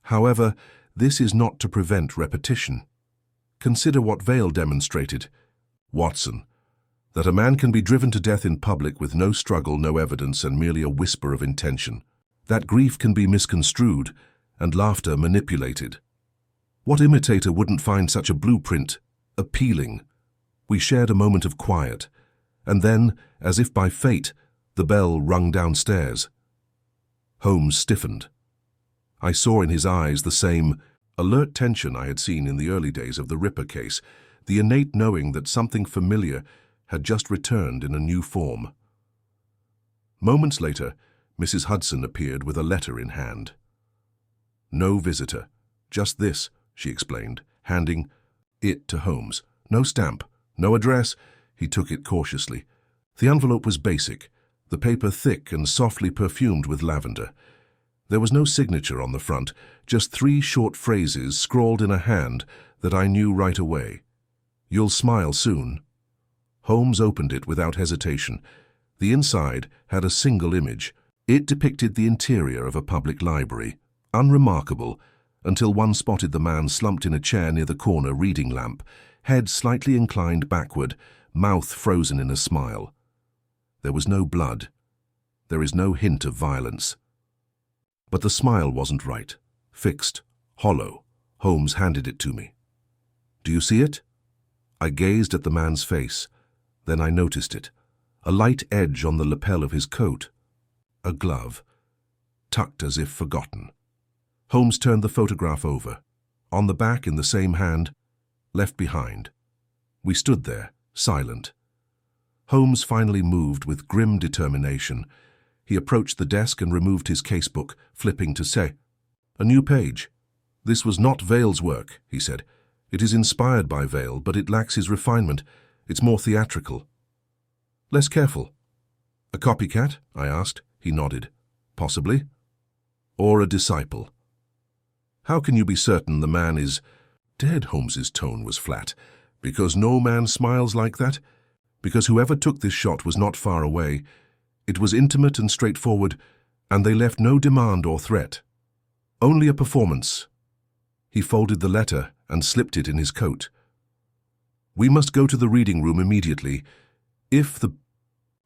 However, this is not to prevent repetition. Consider what Vale demonstrated. Watson, that a man can be driven to death in public with no struggle, no evidence, and merely a whisper of intention. That grief can be misconstrued and laughter manipulated. What imitator wouldn't find such a blueprint appealing? We shared a moment of quiet, and then, as if by fate, the bell rung downstairs. Holmes stiffened. I saw in his eyes the same alert tension I had seen in the early days of the Ripper case, the innate knowing that something familiar had just returned in a new form. Moments later, Mrs. Hudson appeared with a letter in hand. "No visitor. Just this," she explained, handing it to Holmes. "No stamp, no address." He took it cautiously. The envelope was basic, the paper thick and softly perfumed with lavender. There was no signature on the front, just 3 short phrases scrawled in a hand that I knew right away. "You'll smile soon." Holmes opened it without hesitation. The inside had a single image. It depicted the interior of a public library, unremarkable, until one spotted the man slumped in a chair near the corner reading lamp, head slightly inclined backward, mouth frozen in a smile. There was no blood. There is no hint of violence. But the smile wasn't right. Fixed, hollow. Holmes handed it to me. "Do you see it?" I gazed at the man's face. Then I noticed it. A light edge on the lapel of his coat. A glove, tucked as if forgotten. Holmes turned the photograph over. On the back, in the same hand, "Left behind." We stood there, silent. Holmes finally moved with grim determination. He approached the desk and removed his casebook, flipping to say, "A new page. This was not Vale's work," he said. "It is inspired by Vale, but it lacks his refinement. It's more theatrical. Less careful." "A copycat?" I asked. He nodded. "Possibly. Or a disciple." "How can you be certain the man is dead?" Holmes's tone was flat. "Because no man smiles like that? Because whoever took this shot was not far away. It was intimate and straightforward, and they left no demand or threat. Only a performance." He folded the letter and slipped it in his coat. "We must go to the reading room immediately. If the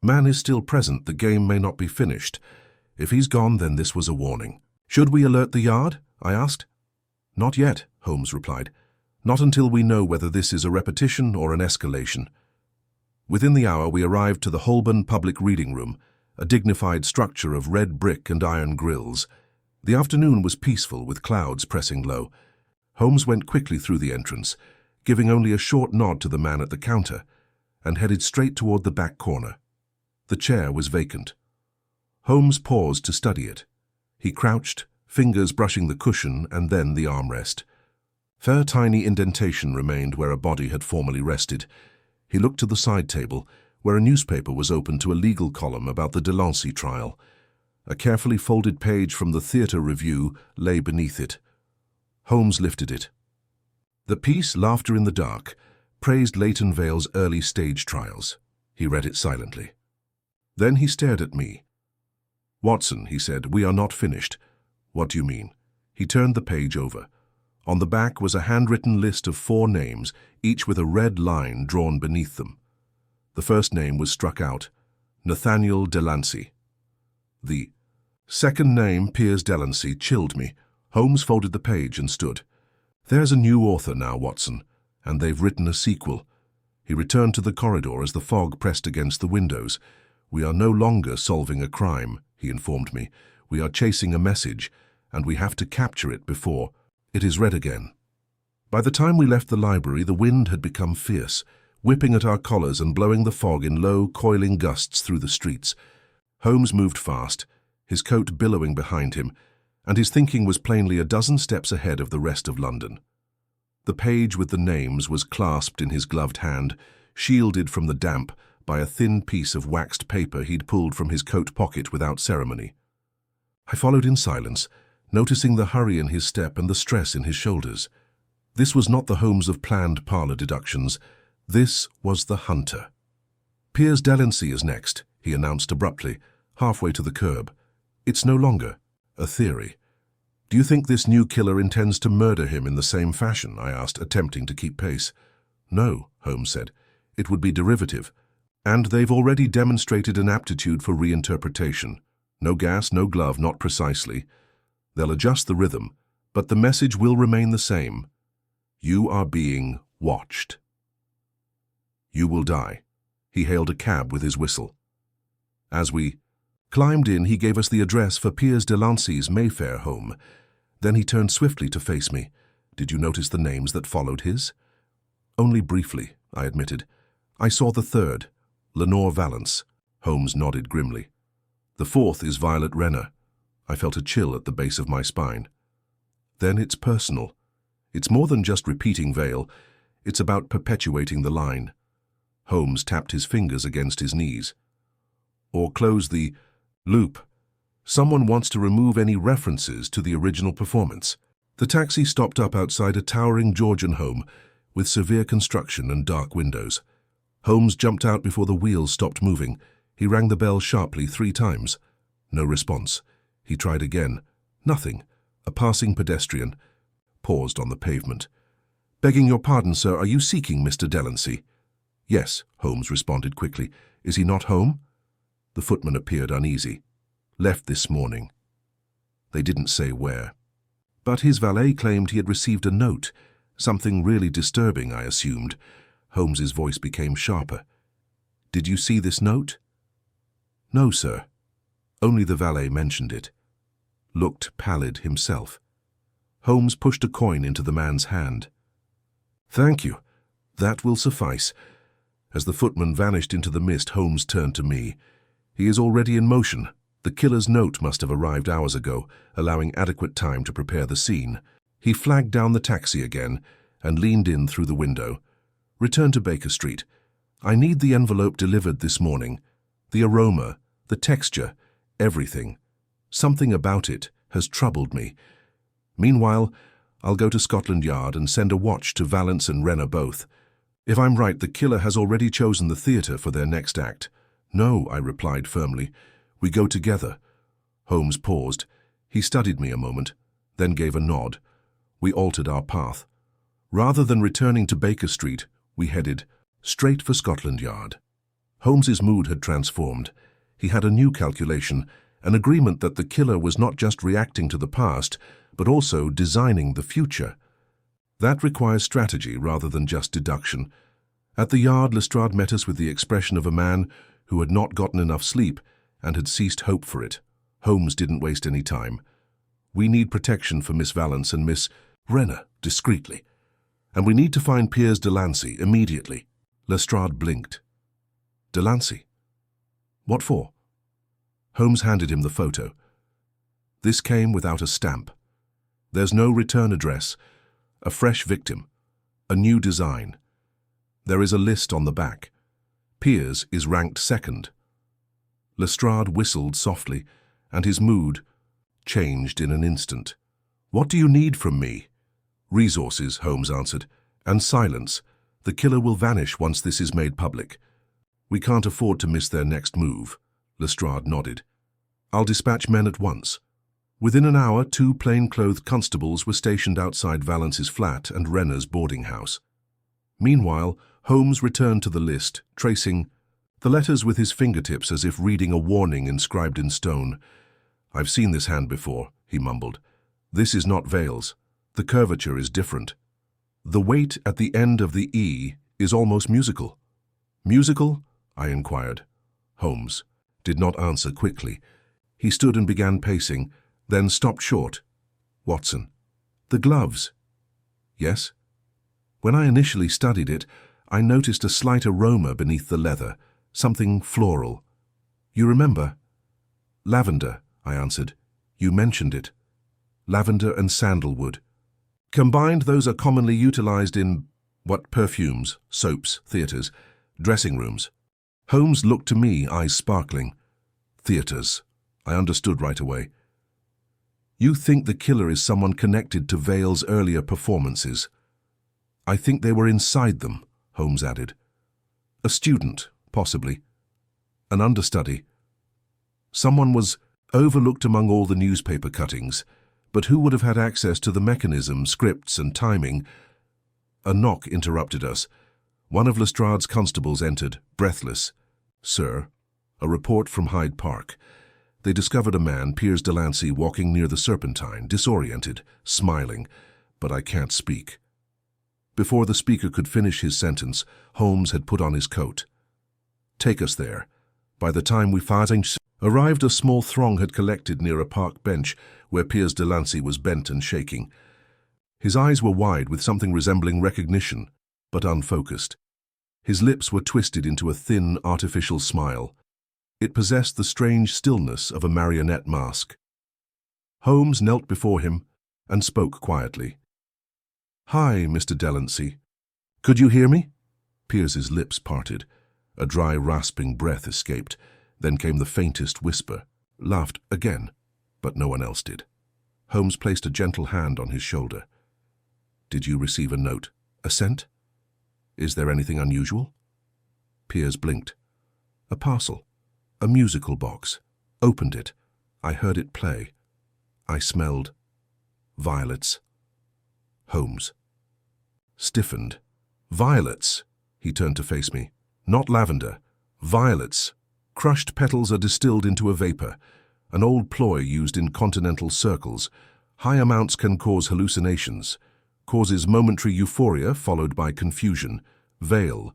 man is still present, the game may not be finished. If he's gone, then this was a warning." "Should we alert the yard?" I asked. "Not yet," Holmes replied. "Not until we know whether this is a repetition or an escalation." Within the hour, we arrived to the Holborn Public Reading Room, a dignified structure of red brick and iron grills. The afternoon was peaceful, with clouds pressing low. Holmes went quickly through the entrance, giving only a short nod to the man at the counter, and headed straight toward the back corner. The chair was vacant. Holmes paused to study it. He crouched, fingers brushing the cushion and then the armrest. Fair tiny indentation remained where a body had formerly rested. He looked to the side table, where a newspaper was open to a legal column about the Delancey trial. A carefully folded page from the Theatre Review lay beneath it. Holmes lifted it. The piece, Laughter in the Dark, praised Leighton Vale's early stage trials. He read it silently. Then he stared at me. "Watson," he said, "we are not finished." "What do you mean?" He turned the page over. On the back was a handwritten list of 4 names, each with a red line drawn beneath them. The first name was struck out, Nathaniel Delancey. The second name, Piers Delancey, chilled me. Holmes folded the page and stood. "There's a new author now, Watson, and they've written a sequel." He returned to the corridor as the fog pressed against the windows. "We are no longer solving a crime," he informed me. "We are chasing a message, and we have to capture it before it is read again." By the time we left the library, the wind had become fierce, whipping at our collars and blowing the fog in low, coiling gusts through the streets. Holmes moved fast, his coat billowing behind him, and his thinking was plainly a dozen steps ahead of the rest of London. The page with the names was clasped in his gloved hand, shielded from the damp by a thin piece of waxed paper he'd pulled from his coat pocket without ceremony. I followed in silence, noticing the hurry in his step and the stress in his shoulders. This was not the Holmes of planned parlor deductions. This was the hunter. "Piers Delancey is next," he announced abruptly, halfway to the curb. "It's no longer a theory." "Do you think this new killer intends to murder him in the same fashion?" I asked, attempting to keep pace. "No," Holmes said. "It would be derivative. And they've already demonstrated an aptitude for reinterpretation. No gas, no glove, not precisely. They'll adjust the rhythm, but the message will remain the same. You are being watched. You will die." He hailed a cab with his whistle. As we climbed in, he gave us the address for Piers Delancey's Mayfair home. Then he turned swiftly to face me. "Did you notice the names that followed his?" "Only briefly," I admitted. "I saw the third, Lenore Valance." Holmes nodded grimly. "The fourth is Violet Renner." I felt a chill at the base of my spine. "Then it's personal. It's more than just repeating Vale. It's about perpetuating the line." Holmes tapped his fingers against his knees. "Or close the loop. Someone wants to remove any references to the original performance." The taxi stopped up outside a towering Georgian home with severe construction and dark windows. Holmes jumped out before the wheels stopped moving. He rang the bell sharply 3 times. No response. He tried again. Nothing. A passing pedestrian paused on the pavement. "Begging your pardon, sir, are you seeking Mr. Delancey?" "Yes," Holmes responded quickly. "Is he not home?" The footman appeared uneasy. "Left this morning." They didn't say where. But his valet claimed he had received a note. Something really disturbing, I assumed. Holmes's voice became sharper. "Did you see this note?" "No, sir. Only the valet mentioned it." Looked pallid himself. Holmes pushed a coin into the man's hand. "Thank you. That will suffice." As the footman vanished into the mist, Holmes turned to me. "He is already in motion. The killer's note must have arrived hours ago, allowing adequate time to prepare the scene." He flagged down the taxi again and leaned in through the window. "Return to Baker Street. I need the envelope delivered this morning. The aroma, the texture, everything. Something about it has troubled me. Meanwhile, I'll go to Scotland Yard and send a watch to Valance and Renner both. If I'm right, the killer has already chosen the theatre for their next act." "No," I replied firmly. "We go together." Holmes paused. He studied me a moment, then gave a nod. We altered our path. Rather than returning to Baker Street, we headed straight for Scotland Yard. Holmes's mood had transformed. He had a new calculation, an agreement that the killer was not just reacting to the past, but also designing the future. That requires strategy rather than just deduction. At the Yard, Lestrade met us with the expression of a man who had not gotten enough sleep and had ceased hope for it. Holmes didn't waste any time. "We need protection for Miss Valance and Miss Renner, discreetly. And we need to find Piers Delancey immediately." Lestrade blinked. "Delancey? What for?" Holmes handed him the photo. "This came without a stamp. There's no return address. A fresh victim. A new design. There is a list on the back. Piers is ranked second." Lestrade whistled softly, and his mood changed in an instant. "What do you need from me?" "Resources," Holmes answered, "and silence. The killer will vanish once this is made public. We can't afford to miss their next move." Lestrade nodded. "I'll dispatch men at once." Within an hour, 2 plain-clothed constables were stationed outside Valance's flat and Renner's boarding house. Meanwhile, Holmes returned to the list, tracing the letters with his fingertips as if reading a warning inscribed in stone. "I've seen this hand before," he mumbled. "This is not Vale's. The curvature is different. The weight at the end of the E is almost musical." "Musical?" I inquired. Holmes did not answer quickly. He stood and began pacing, then stopped short. "Watson, the gloves." "Yes?" "When I initially studied it, I noticed a slight aroma beneath the leather, something floral. You remember?" "Lavender," I answered. "You mentioned it. Lavender and sandalwood." Combined, those are commonly utilized in, what, perfumes, soaps, theaters, dressing rooms. Holmes looked to me, eyes sparkling. Theaters. I understood right away. You think the killer is someone connected to Vale's earlier performances? I think they were inside them, Holmes added. A student, possibly. An understudy. Someone was overlooked among all the newspaper cuttings, but who would have had access to the mechanism, scripts, and timing? A knock interrupted us. One of Lestrade's constables entered, breathless. Sir, a report from Hyde Park. They discovered a man, Piers Delancey, walking near the Serpentine, disoriented, smiling, but I can't speak. Before the speaker could finish his sentence, Holmes had put on his coat. Take us there. By the time we arrived, a small throng had collected near a park bench where Piers Delancey was bent and shaking. His eyes were wide with something resembling recognition, but unfocused. His lips were twisted into a thin, artificial smile. It possessed the strange stillness of a marionette mask. Holmes knelt before him and spoke quietly. "Hi, Mr. Delancey. Could you hear me?" Piers's lips parted. A dry, rasping breath escaped. Then came the faintest whisper. Laughed again, but no one else did. Holmes placed a gentle hand on his shoulder. "Did you receive a note? A scent? Is there anything unusual?" Piers blinked. "A parcel. A musical box. Opened it. I heard it play. I smelled violets." Holmes stiffened. "Violets?" He turned to face me. "Not lavender. Violets. Crushed petals are distilled into a vapor, an old ploy used in continental circles. High amounts can cause hallucinations. Causes momentary euphoria followed by confusion. Vale.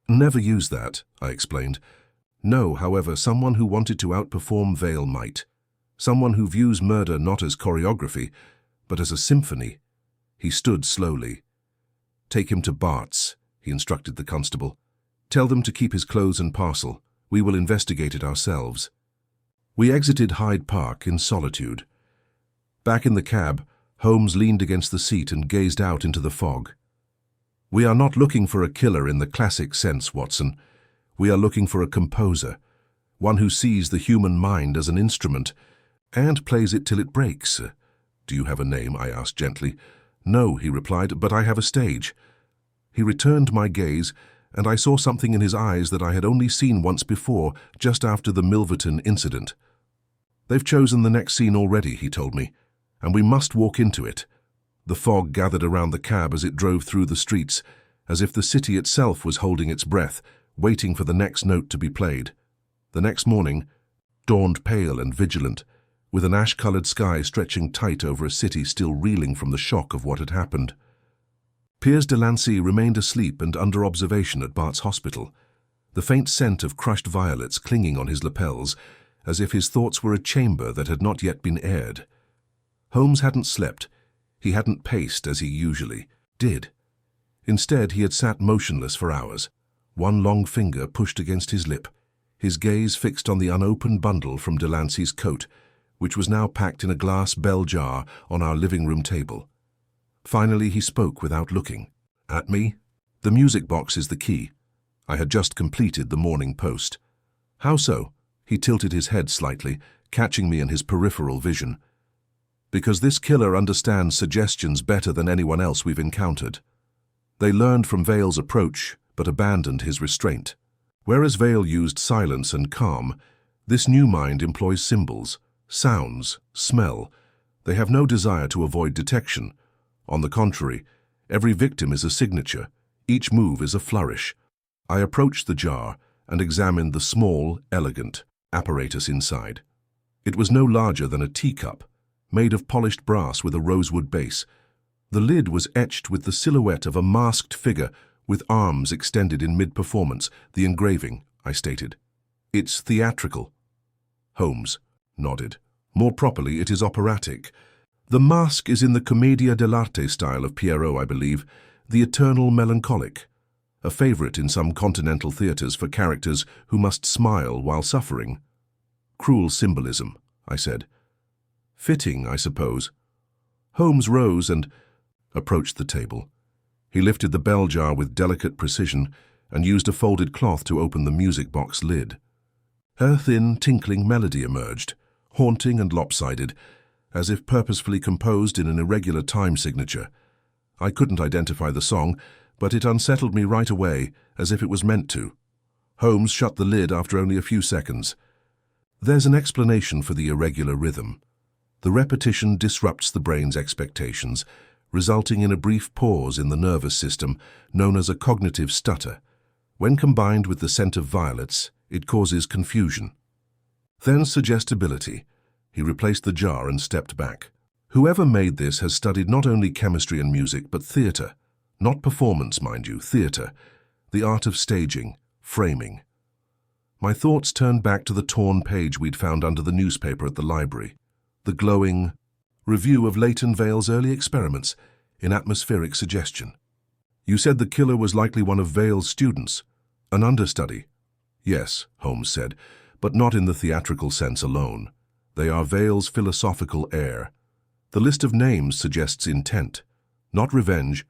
Never use that," I explained. "No, however, someone who wanted to outperform Vale might. Someone who views murder not as choreography, but as a symphony." He stood slowly. "Take him to Bart's," he instructed the constable. "Tell them to keep his clothes and parcel. We will investigate it ourselves." We exited Hyde Park in solitude. Back in the cab, Holmes leaned against the seat and gazed out into the fog. "We are not looking for a killer in the classic sense, Watson. We are looking for a composer, one who sees the human mind as an instrument and plays it till it breaks." "Do you have a name?" I asked gently. "No," he replied, "but I have a stage." He returned my gaze, and I saw something in his eyes that I had only seen once before, just after the Milverton incident. "They've chosen the next scene already," he told me, "and we must walk into it." The fog gathered around the cab as it drove through the streets, as if the city itself was holding its breath, waiting for the next note to be played. The next morning dawned pale and vigilant, with an ash-colored sky stretching tight over a city still reeling from the shock of what had happened. Piers Delancey remained asleep and under observation at Bart's hospital, the faint scent of crushed violets clinging on his lapels, as if his thoughts were a chamber that had not yet been aired. Holmes hadn't slept. He hadn't paced as he usually did. Instead, he had sat motionless for hours, one long finger pushed against his lip, his gaze fixed on the unopened bundle from Delancey's coat, which was now packed in a glass bell jar on our living room table. Finally, he spoke without looking at me. "The music box is the key. I had just completed the Morning Post." "How so?" He tilted his head slightly, catching me in his peripheral vision. "Because this killer understands suggestions better than anyone else we've encountered. They learned from Vale's approach, but abandoned his restraint. Whereas Vale used silence and calm, this new mind employs symbols, sounds, smell. They have no desire to avoid detection. On the contrary, every victim is a signature. Each move is a flourish." I approached the jar and examined the small, elegant apparatus inside. It was no larger than a teacup, made of polished brass with a rosewood base. The lid was etched with the silhouette of a masked figure with arms extended in mid-performance. "The engraving," I stated. "It's theatrical." Holmes nodded. "More properly, it is operatic. The mask is in the commedia dell'arte style of Pierrot, I believe, the eternal melancholic, a favorite in some continental theaters for characters who must smile while suffering." "Cruel symbolism," I said. "Fitting, I suppose." Holmes rose and, approached the table. He lifted the bell jar with delicate precision and used a folded cloth to open the music box lid. Her thin, tinkling melody emerged, haunting and lopsided, as if purposefully composed in an irregular time signature. I couldn't identify the song, but it unsettled me right away, as if it was meant to. Holmes shut the lid after only a few seconds. There's an explanation for the irregular rhythm. The repetition disrupts the brain's expectations, resulting in a brief pause in the nervous system known as a cognitive stutter. When combined with the scent of violets, it causes confusion. Then suggestibility. He replaced the jar and stepped back. Whoever made this has studied not only chemistry and music, but theatre. Not performance, mind you, theatre. The art of staging, framing. My thoughts turned back to the torn page we'd found under the newspaper at the library. The glowing review of Leighton Vale's early experiments in atmospheric suggestion. You said the killer was likely one of Vale's students, an understudy. Yes, Holmes said, but not in the theatrical sense alone. They are Vale's philosophical heir. The list of names suggests intent, not revenge,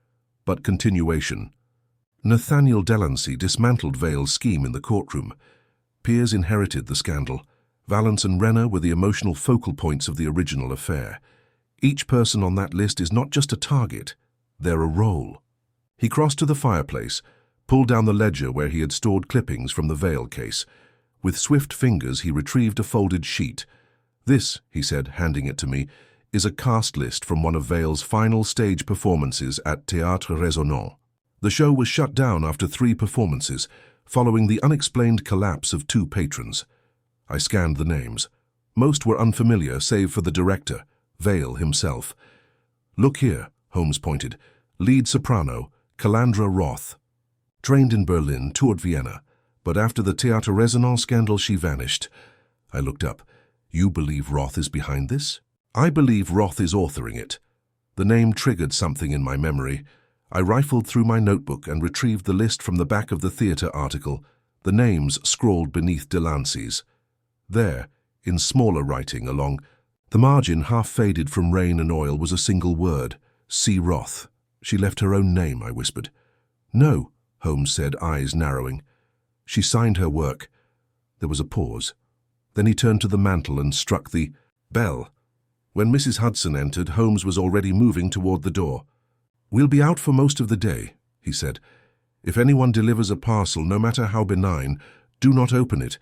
but continuation. Nathaniel Delancey dismantled Vale's scheme in the courtroom. Peers inherited the scandal. Valance and Renner were the emotional focal points of the original affair. Each person on that list is not just a target, they're a role. He crossed to the fireplace, pulled down the ledger where he had stored clippings from the Vale case. With swift fingers he retrieved a folded sheet. This, he said, handing it to me, is a cast list from one of Vale's final stage performances at Théâtre Résonant. The show was shut down after 3 performances, following the unexplained collapse of 2 patrons. I scanned the names. Most were unfamiliar, save for the director, Vale himself. Look here, Holmes pointed. Lead soprano, Calandra Roth. Trained in Berlin, toured Vienna, but after the Théâtre Résonant scandal she vanished. I looked up. You believe Roth is behind this? I believe Roth is authoring it. The name triggered something in my memory. I rifled through my notebook and retrieved the list from the back of the theatre article, the names scrawled beneath Delancey's. There, in smaller writing along the margin, half faded from rain and oil, was a single word, C. Roth. She left her own name, I whispered. No, Holmes said, eyes narrowing. She signed her work. There was a pause. Then he turned to the mantel and struck the bell. When Mrs. Hudson entered, Holmes was already moving toward the door. We'll be out for most of the day, he said. If anyone delivers a parcel, no matter how benign, do not open it.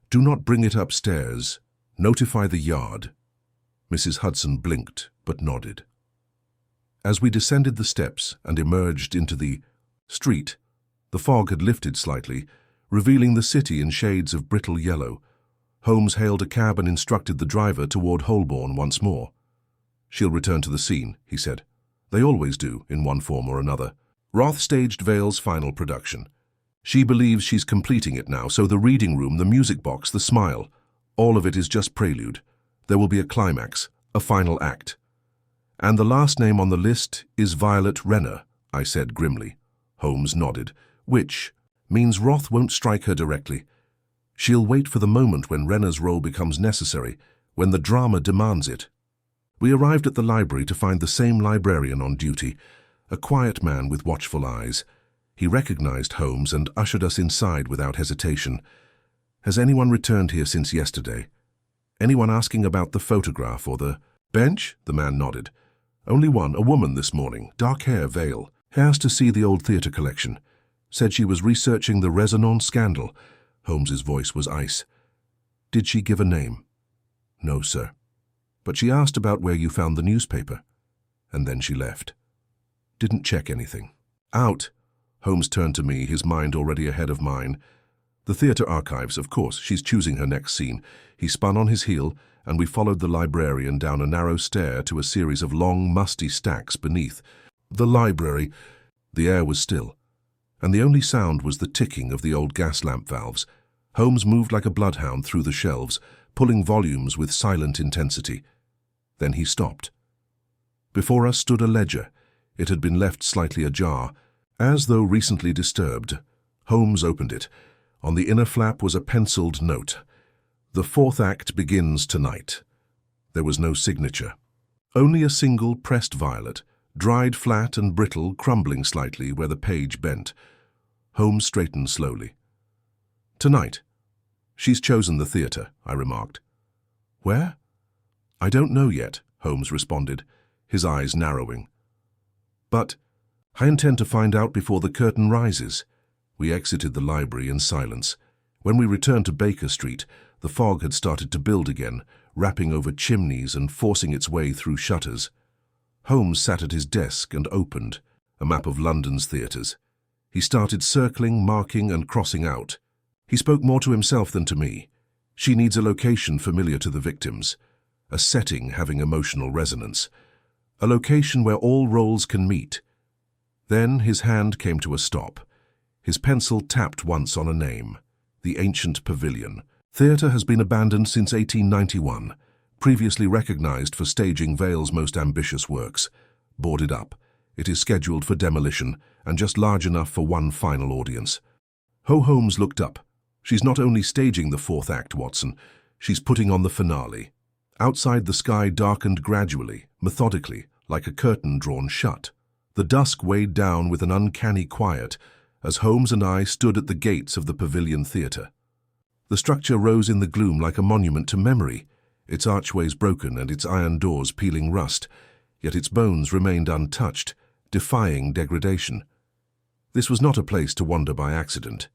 Do not bring it upstairs. Notify the yard. Mrs. Hudson blinked, but nodded. As we descended the steps and emerged into the street, the fog had lifted slightly, revealing the city in shades of brittle yellow. Holmes hailed a cab and instructed the driver toward Holborn once more. She'll return to the scene, he said. They always do, in one form or another. Roth staged Vale's final production. She believes she's completing it now, so the reading room, the music box, the smile, all of it is just prelude. There will be a climax, a final act. And the last name on the list is Violet Renner, I said grimly. Holmes nodded, which means Roth won't strike her directly. She'll wait for the moment when Renner's role becomes necessary, when the drama demands it. We arrived at the library to find the same librarian on duty, a quiet man with watchful eyes. He recognized Holmes and ushered us inside without hesitation. Has anyone returned here since yesterday? Anyone asking about the photograph or the bench? The man nodded. Only one, a woman this morning, dark hair, veil. Asked to see the old theatre collection. Said she was researching the Résonant scandal. Holmes's voice was ice. Did she give a name? No, sir. But she asked about where you found the newspaper. And then she left. Didn't check anything. Out. Holmes turned to me, his mind already ahead of mine. The theatre archives, of course. She's choosing her next scene. He spun on his heel, and we followed the librarian down a narrow stair to a series of long, musty stacks beneath. The library. The air was still, and the only sound was the ticking of the old gas lamp valves. Holmes moved like a bloodhound through the shelves, pulling volumes with silent intensity. Then he stopped. Before us stood a ledger. It had been left slightly ajar, as though recently disturbed. Holmes opened it. On the inner flap was a penciled note. The 4th act begins tonight. There was no signature. Only a single pressed violet, dried flat and brittle, crumbling slightly where the page bent. Holmes straightened slowly. "Tonight. She's chosen the theatre," I remarked. "Where?" "I don't know yet," Holmes responded, his eyes narrowing. "But I intend to find out before the curtain rises." We exited the library in silence. When we returned to Baker Street, the fog had started to build again, wrapping over chimneys and forcing its way through shutters. Holmes sat at his desk and opened a map of London's theatres. He started circling, marking, and crossing out. He spoke more to himself than to me. She needs a location familiar to the victims, a setting having emotional resonance, a location where all roles can meet. Then his hand came to a stop. His pencil tapped once on a name: the Ancient Pavilion. Theatre has been abandoned since 1891, previously recognized for staging Vale's most ambitious works. Boarded up, it is scheduled for demolition and just large enough for one final audience. Holmes looked up. "She's not only staging the fourth act, Watson, she's putting on the finale." Outside, the sky darkened gradually, methodically, like a curtain drawn shut. The dusk weighed down with an uncanny quiet as Holmes and I stood at the gates of the Pavilion Theatre. The structure rose in the gloom like a monument to memory, its archways broken and its iron doors peeling rust, yet its bones remained untouched, defying degradation. This was not a place to wander by accident.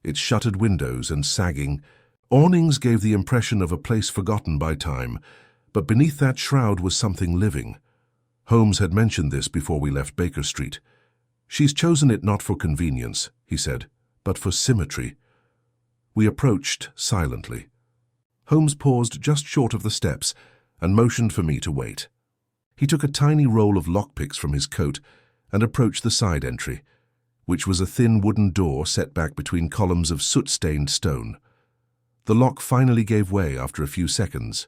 Its shuttered windows and sagging awnings gave the impression of a place forgotten by time, but beneath that shroud was something living. Holmes had mentioned this before we left Baker Street. "She's chosen it not for convenience," he said, "but for symmetry." We approached silently. Holmes paused just short of the steps and motioned for me to wait. He took a tiny roll of lockpicks from his coat and approached the side entry, which was a thin wooden door set back between columns of soot-stained stone. The lock finally gave way after a few seconds.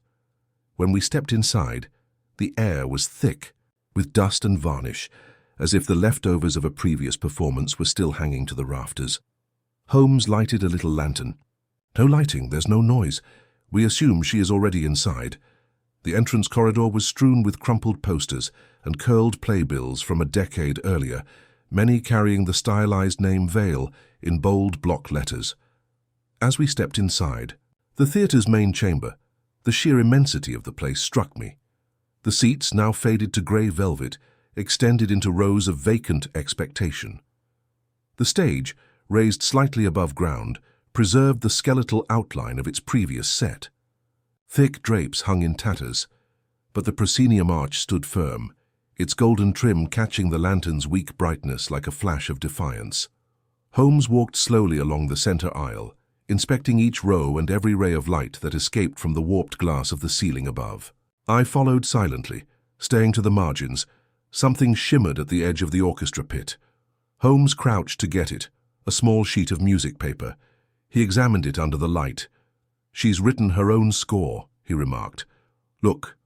When we stepped inside, the air was thick with dust and varnish, as if the leftovers of a previous performance were still hanging to the rafters. Holmes lighted a little lantern. "No lighting, there's no noise. We assume she is already inside." The entrance corridor was strewn with crumpled posters and curled playbills from a decade earlier, many carrying the stylized name Vale in bold block letters. As we stepped inside, the theatre's main chamber, the sheer immensity of the place struck me. The seats, now faded to grey velvet, extended into rows of vacant expectation. The stage, raised slightly above ground, preserved the skeletal outline of its previous set. Thick drapes hung in tatters, but the proscenium arch stood firm, its golden trim catching the lantern's weak brightness like a flash of defiance. Holmes walked slowly along the center aisle, inspecting each row and every ray of light that escaped from the warped glass of the ceiling above. I followed silently, staying to the margins. Something shimmered at the edge of the orchestra pit. Holmes crouched to get it, a small sheet of music paper. He examined it under the light. "She's written her own score," he remarked. "Look.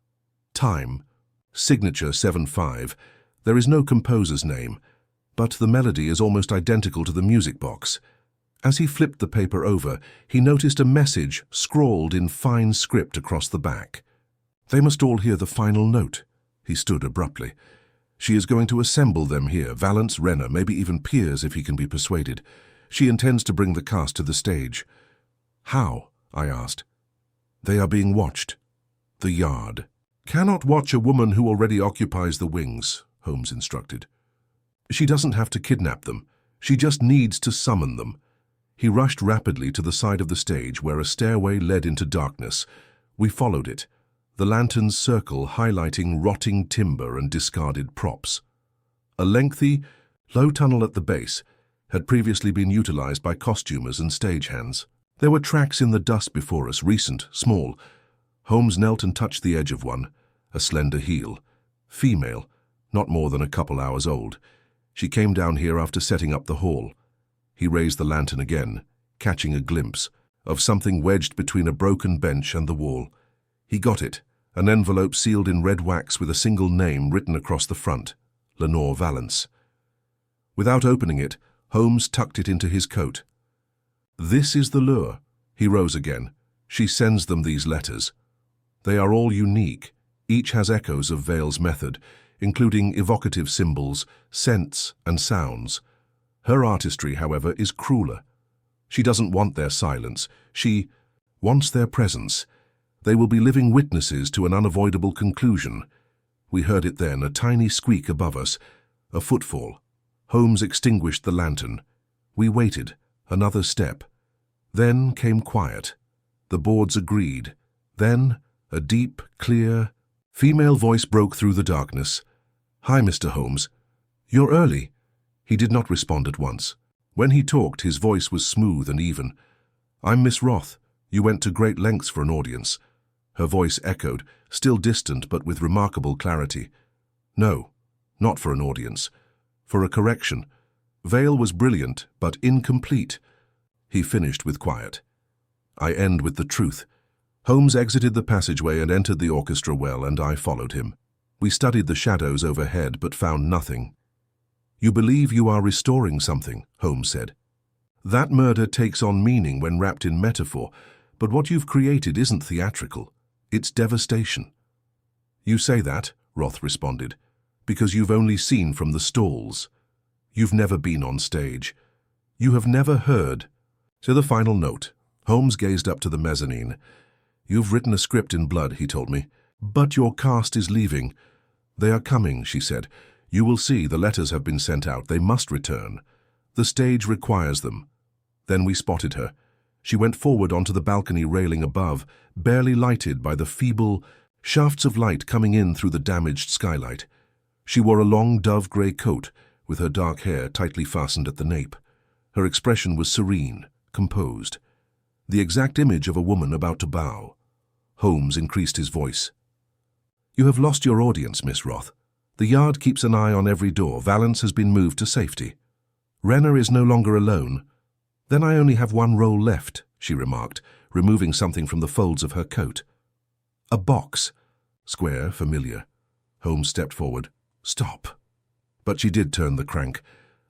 Time. Signature 7/5. There is no composer's name, but the melody is almost identical to the music box." As he flipped the paper over, he noticed a message scrawled in fine script across the back. "They must all hear the final note." He stood abruptly. "She is going to assemble them here, Valence, Renner, maybe even Piers if he can be persuaded. She intends to bring the cast to the stage." "How?" I asked. "They are being watched. The Yard." "Cannot watch a woman who already occupies the wings," Holmes instructed. "She doesn't have to kidnap them. She just needs to summon them." He rushed rapidly to the side of the stage where a stairway led into darkness. We followed it, the lantern's circle highlighting rotting timber and discarded props. A lengthy, low tunnel at the base had previously been utilized by costumers and stagehands. There were tracks in the dust before us, recent, small. Holmes knelt and touched the edge of one, a slender heel. Female, not more than a couple hours old. She came down here after setting up the hall. He raised the lantern again, catching a glimpse of something wedged between a broken bench and the wall. He got it, an envelope sealed in red wax with a single name written across the front, Lenore Valence. Without opening it, Holmes tucked it into his coat. "This is the lure." He rose again. "She sends them these letters. They are all unique. Each has echoes of Vale's method, including evocative symbols, scents, and sounds. Her artistry, however, is crueler. She doesn't want their silence. She wants their presence. They will be living witnesses to an unavoidable conclusion. We heard it then, a tiny squeak above us, a footfall. Holmes extinguished the lantern. We waited, another step. Then came quiet. The boards agreed. Then a deep, clear, female voice broke through the darkness. "Hi, Mr. Holmes. You're early." He did not respond at once. When he talked, his voice was smooth and even. "I'm Miss Roth. You went to great lengths for an audience." Her voice echoed, still distant but with remarkable clarity. "No, not for an audience. For a correction. Vale was brilliant, but incomplete." He finished with quiet. "I end with the truth." Holmes exited the passageway and entered the orchestra well, and I followed him. We studied the shadows overhead, but found nothing. "You believe you are restoring something," Holmes said. "That murder takes on meaning when wrapped in metaphor, but what you've created isn't theatrical. It's devastation." "You say that," Roth responded, "because you've only seen from the stalls. You've never been on stage. You have never heard." To the final note, Holmes gazed up to the mezzanine. "You've written a script in blood," he told me. "But your cast is leaving." "They are coming," she said. "You will see, the letters have been sent out. They must return. The stage requires them." Then we spotted her. She went forward onto the balcony railing above, barely lighted by the feeble shafts of light coming in through the damaged skylight. She wore a long dove-grey coat, with her dark hair tightly fastened at the nape. Her expression was serene, composed. The exact image of a woman about to bow. Holmes increased his voice. "You have lost your audience, Miss Roth. The yard keeps an eye on every door. Valance has been moved to safety. Renner is no longer alone." "Then I only have one role left," she remarked, removing something from the folds of her coat. "A box. Square, familiar." Holmes stepped forward. "Stop." But she did turn the crank.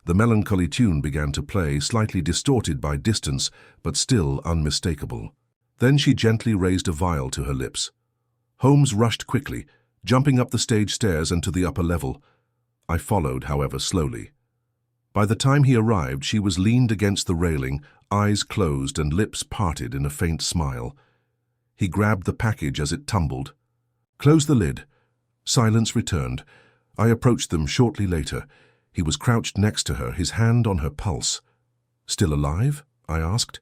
The melancholy tune began to play, slightly distorted by distance, but still unmistakable. Then she gently raised a vial to her lips. Holmes rushed quickly, jumping up the stage stairs and to the upper level. I followed, however, slowly. By the time he arrived, she was leaned against the railing, eyes closed and lips parted in a faint smile. He grabbed the package as it tumbled. "Close the lid." Silence returned. I approached them shortly later. He was crouched next to her, his hand on her pulse. "Still alive?" I asked.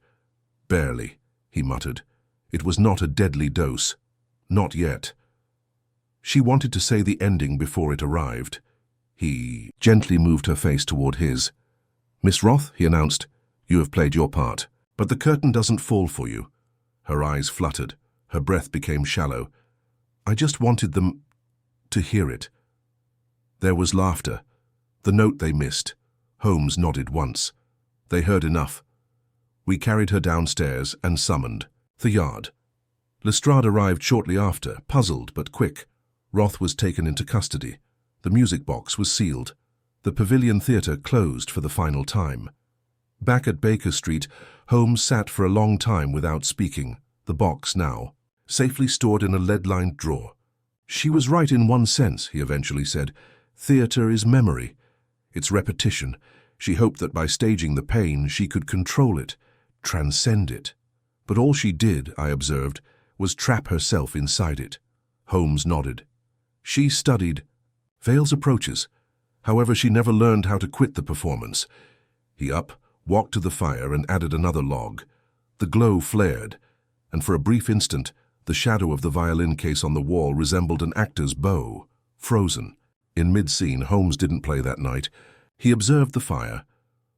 "Barely," he muttered. "It was not a deadly dose. Not yet." She wanted to say the ending before it arrived. He gently moved her face toward his. "Miss Roth," he announced, "you have played your part, but the curtain doesn't fall for you." Her eyes fluttered. Her breath became shallow. "I just wanted them to hear it." There was laughter. The note they missed. Holmes nodded once. They heard enough. We carried her downstairs and summoned the yard. Lestrade arrived shortly after, puzzled but quick. Roth was taken into custody. The music box was sealed. The Pavilion Theatre closed for the final time. Back at Baker Street, Holmes sat for a long time without speaking, the box now safely stored in a lead-lined drawer. "She was right in one sense," he eventually said. "Theatre is memory. It's repetition. She hoped that by staging the pain, she could control it, transcend it. But all she did, I observed, was trap herself inside it." Holmes nodded. "She studied Vale's approaches. However, she never learned how to quit the performance." He walked to the fire and added another log. The glow flared, and for a brief instant, the shadow of the violin case on the wall resembled an actor's bow, frozen. In mid-scene, Holmes didn't play that night. He observed the fire.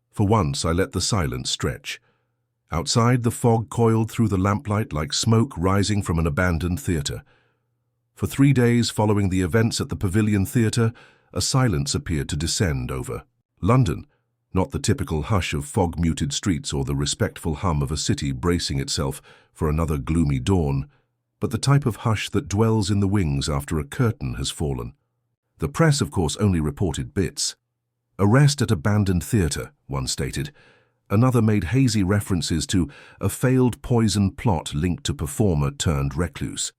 For once, I let the silence stretch. Outside, the fog coiled through the lamplight like smoke rising from an abandoned theatre. For 3 days following the events at the Pavilion Theatre, a silence appeared to descend over London, not the typical hush of fog-muted streets or the respectful hum of a city bracing itself for another gloomy dawn, but the type of hush that dwells in the wings after a curtain has fallen. The press, of course, only reported bits. "Arrest at abandoned theatre," one stated. Another made hazy references to a failed poison plot linked to performer turned recluse.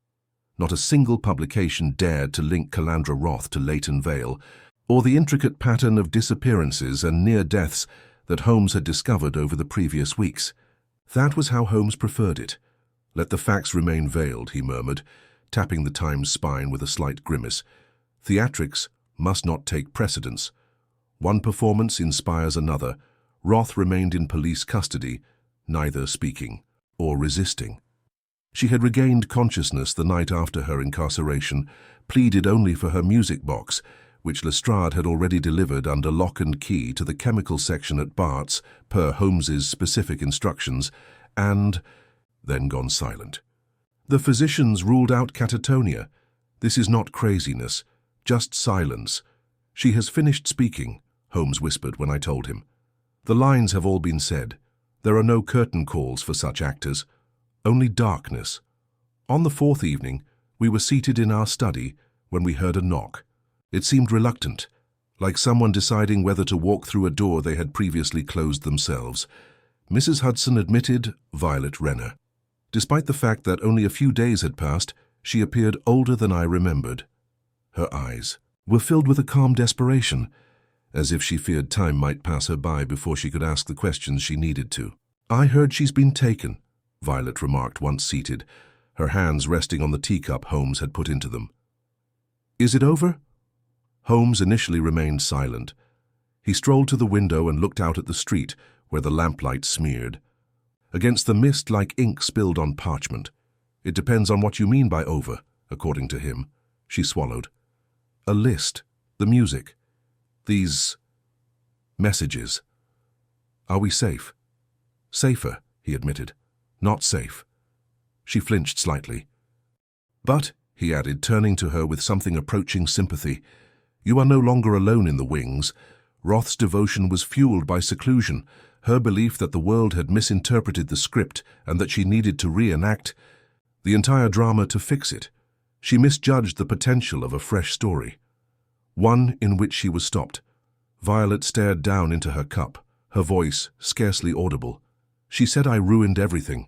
Not a single publication dared to link Calandra Roth to Leighton Vale, or the intricate pattern of disappearances and near-deaths that Holmes had discovered over the previous weeks. That was how Holmes preferred it. "Let the facts remain veiled," he murmured, tapping the Times spine with a slight grimace. "Theatrics must not take precedence. One performance inspires another." Roth remained in police custody, neither speaking or resisting. She had regained consciousness the night after her incarceration, pleaded only for her music box, which Lestrade had already delivered under lock and key to the chemical section at Bart's, per Holmes's specific instructions, and then gone silent. "The physicians ruled out catatonia. This is not craziness, just silence. She has finished speaking," Holmes whispered when I told him. "The lines have all been said. There are no curtain calls for such actors, only darkness." On the fourth evening, we were seated in our study when we heard a knock. It seemed reluctant, like someone deciding whether to walk through a door they had previously closed themselves. Mrs. Hudson admitted Violet Renner. Despite the fact that only a few days had passed, she appeared older than I remembered. Her eyes were filled with a calm desperation, as if she feared time might pass her by before she could ask the questions she needed to. "I heard she's been taken," Violet remarked once seated, her hands resting on the teacup Holmes had put into them. "Is it over?" Holmes initially remained silent. He strolled to the window and looked out at the street, where the lamplight smeared against the mist like ink spilled on parchment. "It depends on what you mean by over," according to him. She swallowed. "A list, the music, these messages. Are we safe?" "Safer," he admitted. "Not safe." She flinched slightly. "But," he added, turning to her with something approaching sympathy, "you are no longer alone in the wings." Roth's devotion was fueled by seclusion, her belief that the world had misinterpreted the script and that she needed to reenact the entire drama to fix it. She misjudged the potential of a fresh story, one in which she was stopped. Violet stared down into her cup, her voice scarcely audible. "She said I ruined everything."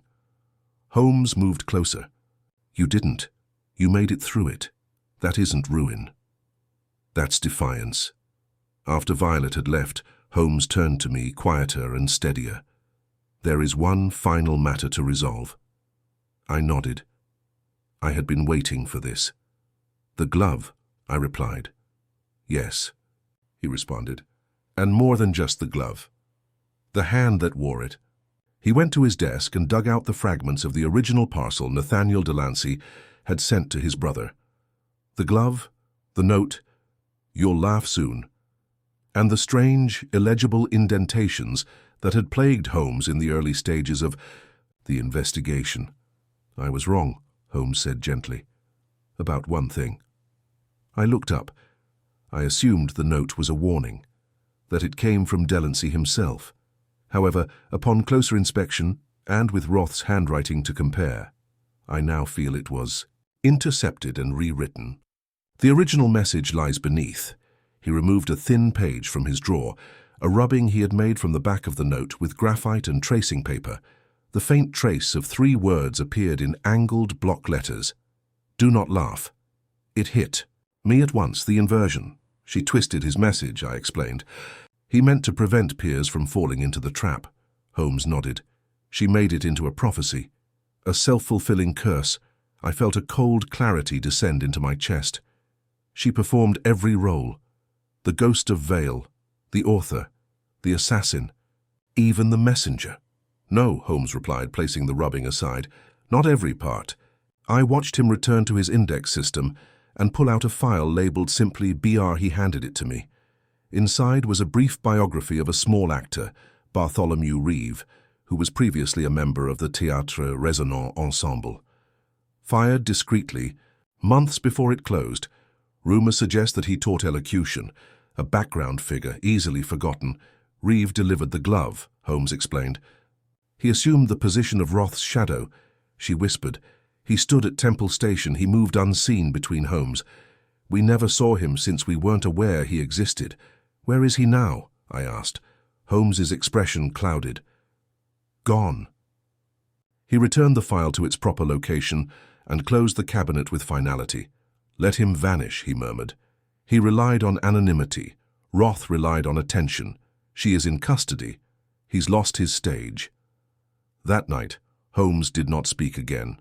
Holmes moved closer. "You didn't. You made it through it. That isn't ruin. That's defiance." After Violet had left, Holmes turned to me, quieter and steadier. "There is one final matter to resolve." I nodded. I had been waiting for this. "The glove," I replied. "Yes," he responded. "And more than just the glove. The hand that wore it." He went to his desk and dug out the fragments of the original parcel Nathaniel Delancey had sent to his brother. The glove, the note, "You'll laugh soon," and the strange, illegible indentations that had plagued Holmes in the early stages of the investigation. "I was wrong," Holmes said gently. "About one thing." I looked up. I assumed the note was a warning, that it came from Delancey himself. However, upon closer inspection, and with Roth's handwriting to compare, I now feel it was intercepted and rewritten. The original message lies beneath. He removed a thin page from his drawer, a rubbing he had made from the back of the note with graphite and tracing paper. The faint trace of 3 words appeared in angled block letters. "Do not laugh." It hit me at once, the inversion. She twisted his message, I explained. He meant to prevent Piers from falling into the trap. Holmes nodded. She made it into a prophecy, a self-fulfilling curse. I felt a cold clarity descend into my chest. She performed every role. The ghost of Vale, the author, the assassin, even the messenger. "No," Holmes replied, placing the rubbing aside. "Not every part." I watched him return to his index system and pull out a file labeled simply BR. He handed it to me. Inside was a brief biography of a small actor, Bartholomew Reeve, who was previously a member of the Théâtre Résonant Ensemble. Fired discreetly, months before it closed, rumors suggest that he taught elocution, a background figure easily forgotten. Reeve delivered the glove, Holmes explained. He assumed the position of Roth's shadow, she whispered. He stood at Temple Station. He moved unseen between homes. We never saw him since we weren't aware he existed. Where is he now? I asked. Holmes's expression clouded. Gone. He returned the file to its proper location and closed the cabinet with finality. "Let him vanish," he murmured. "He relied on anonymity. Roth relied on attention. She is in custody. He's lost his stage." That night, Holmes did not speak again.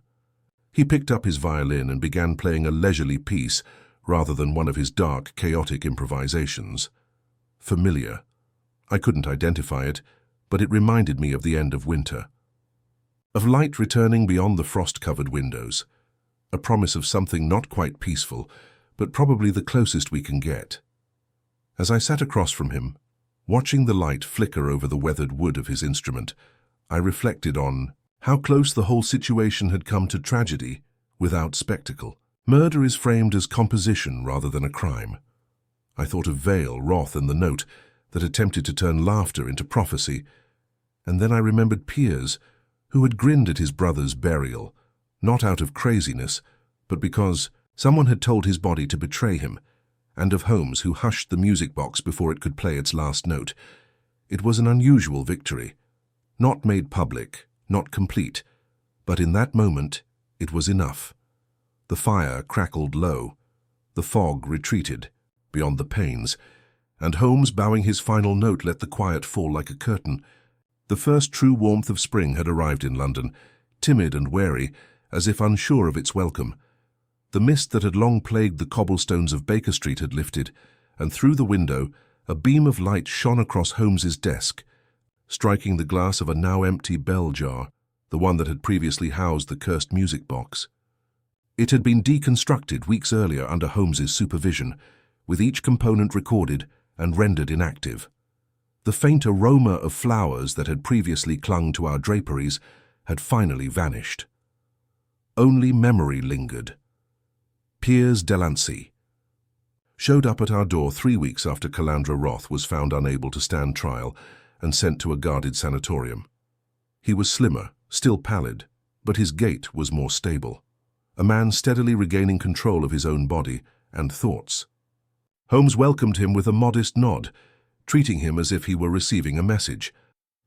He picked up his violin and began playing a leisurely piece rather than one of his dark, chaotic improvisations. Familiar. I couldn't identify it, but it reminded me of the end of winter. Of light returning beyond the frost-covered windows. A promise of something not quite peaceful, but probably the closest we can get. As I sat across from him, watching the light flicker over the weathered wood of his instrument, I reflected on how close the whole situation had come to tragedy without spectacle. Murder is framed as composition rather than a crime. I thought of Vale, Roth, and the note that attempted to turn laughter into prophecy, and then I remembered Piers, who had grinned at his brother's burial, not out of craziness, but because someone had told his body to betray him, and of Holmes, who hushed the music box before it could play its last note. It was an unusual victory, not made public, not complete, but in that moment it was enough. The fire crackled low, the fog retreated beyond the panes, and Holmes, bowing his final note, let the quiet fall like a curtain. The first true warmth of spring had arrived in London, timid and wary, as if unsure of its welcome. The mist that had long plagued the cobblestones of Baker Street had lifted, and through the window a beam of light shone across Holmes's desk, striking the glass of a now empty bell jar, the one that had previously housed the cursed music box. It had been deconstructed weeks earlier under Holmes's supervision, with each component recorded and rendered inactive. The faint aroma of flowers that had previously clung to our draperies had finally vanished. Only memory lingered. Piers Delancey showed up at our door 3 weeks after Calandra Roth was found unable to stand trial and sent to a guarded sanatorium. He was slimmer, still pallid, but his gait was more stable. A man steadily regaining control of his own body and thoughts. Holmes welcomed him with a modest nod, treating him as if he were receiving a message.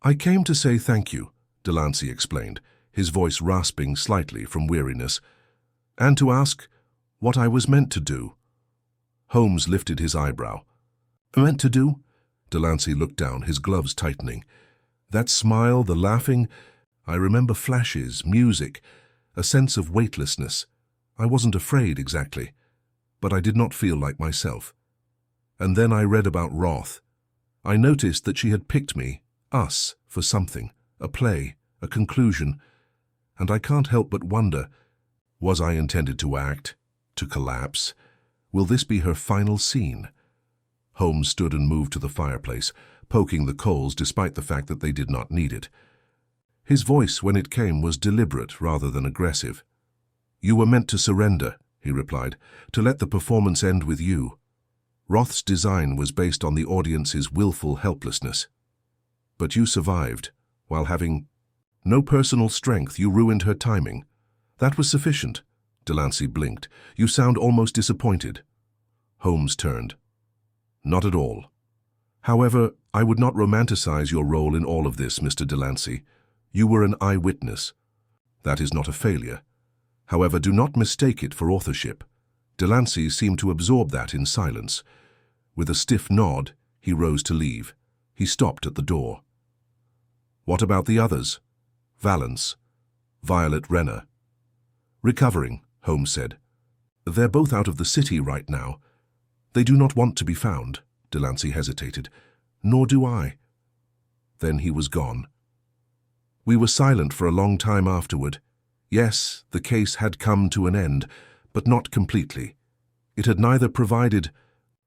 "I came to say thank you," Delancey explained, his voice rasping slightly from weariness, "and to ask what I was meant to do." Holmes lifted his eyebrow. "Meant to do?" Delancey looked down, his gloves tightening. That smile, the laughing, I remember flashes, music, a sense of weightlessness. I wasn't afraid exactly, but I did not feel like myself. And then I read about Roth. I noticed that she had picked me, us, for something, a play, a conclusion, and I can't help but wonder, was I intended to act, to collapse? Will this be her final scene? Holmes stood and moved to the fireplace, poking the coals despite the fact that they did not need it. His voice, when it came, was deliberate rather than aggressive. "You were meant to surrender," he replied, "to let the performance end with you. Roth's design was based on the audience's willful helplessness. But you survived. While having no personal strength, you ruined her timing. That was sufficient." Delancey blinked. "You sound almost disappointed." Holmes turned. "Not at all. However, I would not romanticize your role in all of this, Mr. Delancey. You were an eyewitness. That is not a failure. However, do not mistake it for authorship." Delancey seemed to absorb that in silence. With a stiff nod, he rose to leave. He stopped at the door. "What about the others? Valence, Violet Renner?" "Recovering," Holmes said. "They're both out of the city right now. They do not want to be found." Delancey hesitated. "Nor do I." Then he was gone. We were silent for a long time afterward. Yes, the case had come to an end, but not completely. It had neither provided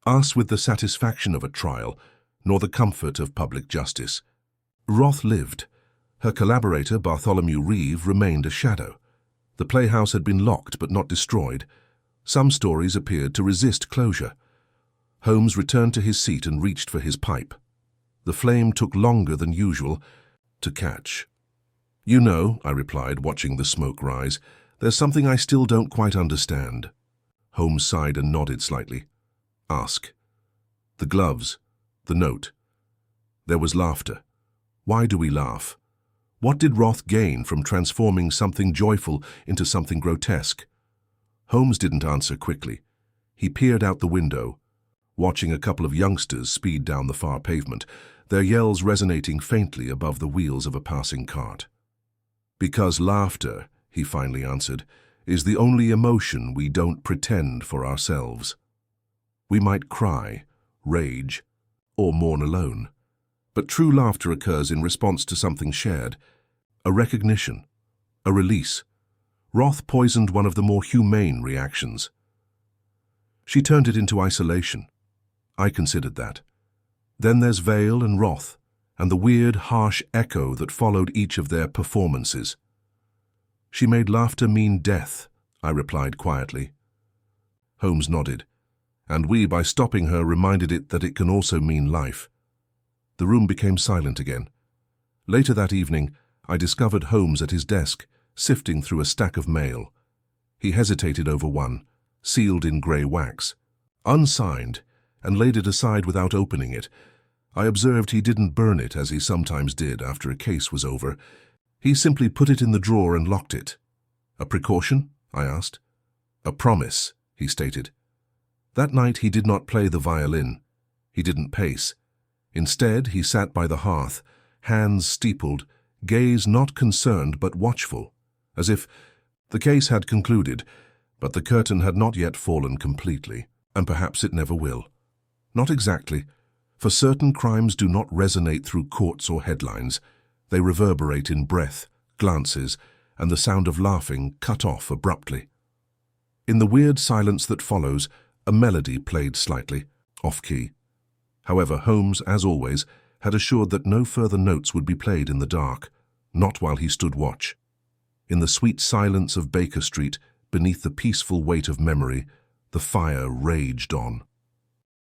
us with the satisfaction of a trial, nor the comfort of public justice. Roth lived. Her collaborator, Bartholomew Reeve, remained a shadow. The playhouse had been locked but not destroyed. Some stories appeared to resist closure. Holmes returned to his seat and reached for his pipe. The flame took longer than usual to catch. "You know," I replied, watching the smoke rise, "there's something I still don't quite understand." Holmes sighed and nodded slightly. "Ask." "The gloves, the note." There was laughter. "Why do we laugh? What did Roth gain from transforming something joyful into something grotesque? Holmes didn't answer quickly. He peered out the window, watching a couple of youngsters speed down the far pavement, their yells resonating faintly above the wheels of a passing cart. "Because laughter," he finally answered, "is the only emotion we don't pretend for ourselves. We might cry, rage, or mourn alone, but true laughter occurs in response to something shared, a recognition, a release. Roth poisoned one of the more humane reactions. She turned it into isolation. I considered that. Then there's Vale and Roth, and the weird, harsh echo that followed each of their performances. She made laughter mean death," I replied quietly. Holmes nodded, and we, by stopping her, reminded it that it can also mean life. The room became silent again. Later that evening, I discovered Holmes at his desk, sifting through a stack of mail. He hesitated over one, sealed in grey wax, unsigned, and laid it aside without opening it. I observed he didn't burn it as he sometimes did after a case was over. He simply put it in the drawer and locked it. "A precaution?" I asked. "A promise," he stated. That night he did not play the violin. He didn't pace. Instead, he sat by the hearth, hands steepled, gaze not concerned but watchful, as if the case had concluded, but the curtain had not yet fallen completely, and perhaps it never will. Not exactly, for certain crimes do not resonate through courts or headlines. They reverberate in breath, glances, and the sound of laughing cut off abruptly. In the weird silence that follows, a melody played slightly, off-key. However, Holmes, as always, had assured that no further notes would be played in the dark, not while he stood watch. In the sweet silence of Baker Street, beneath the peaceful weight of memory, the fire raged on.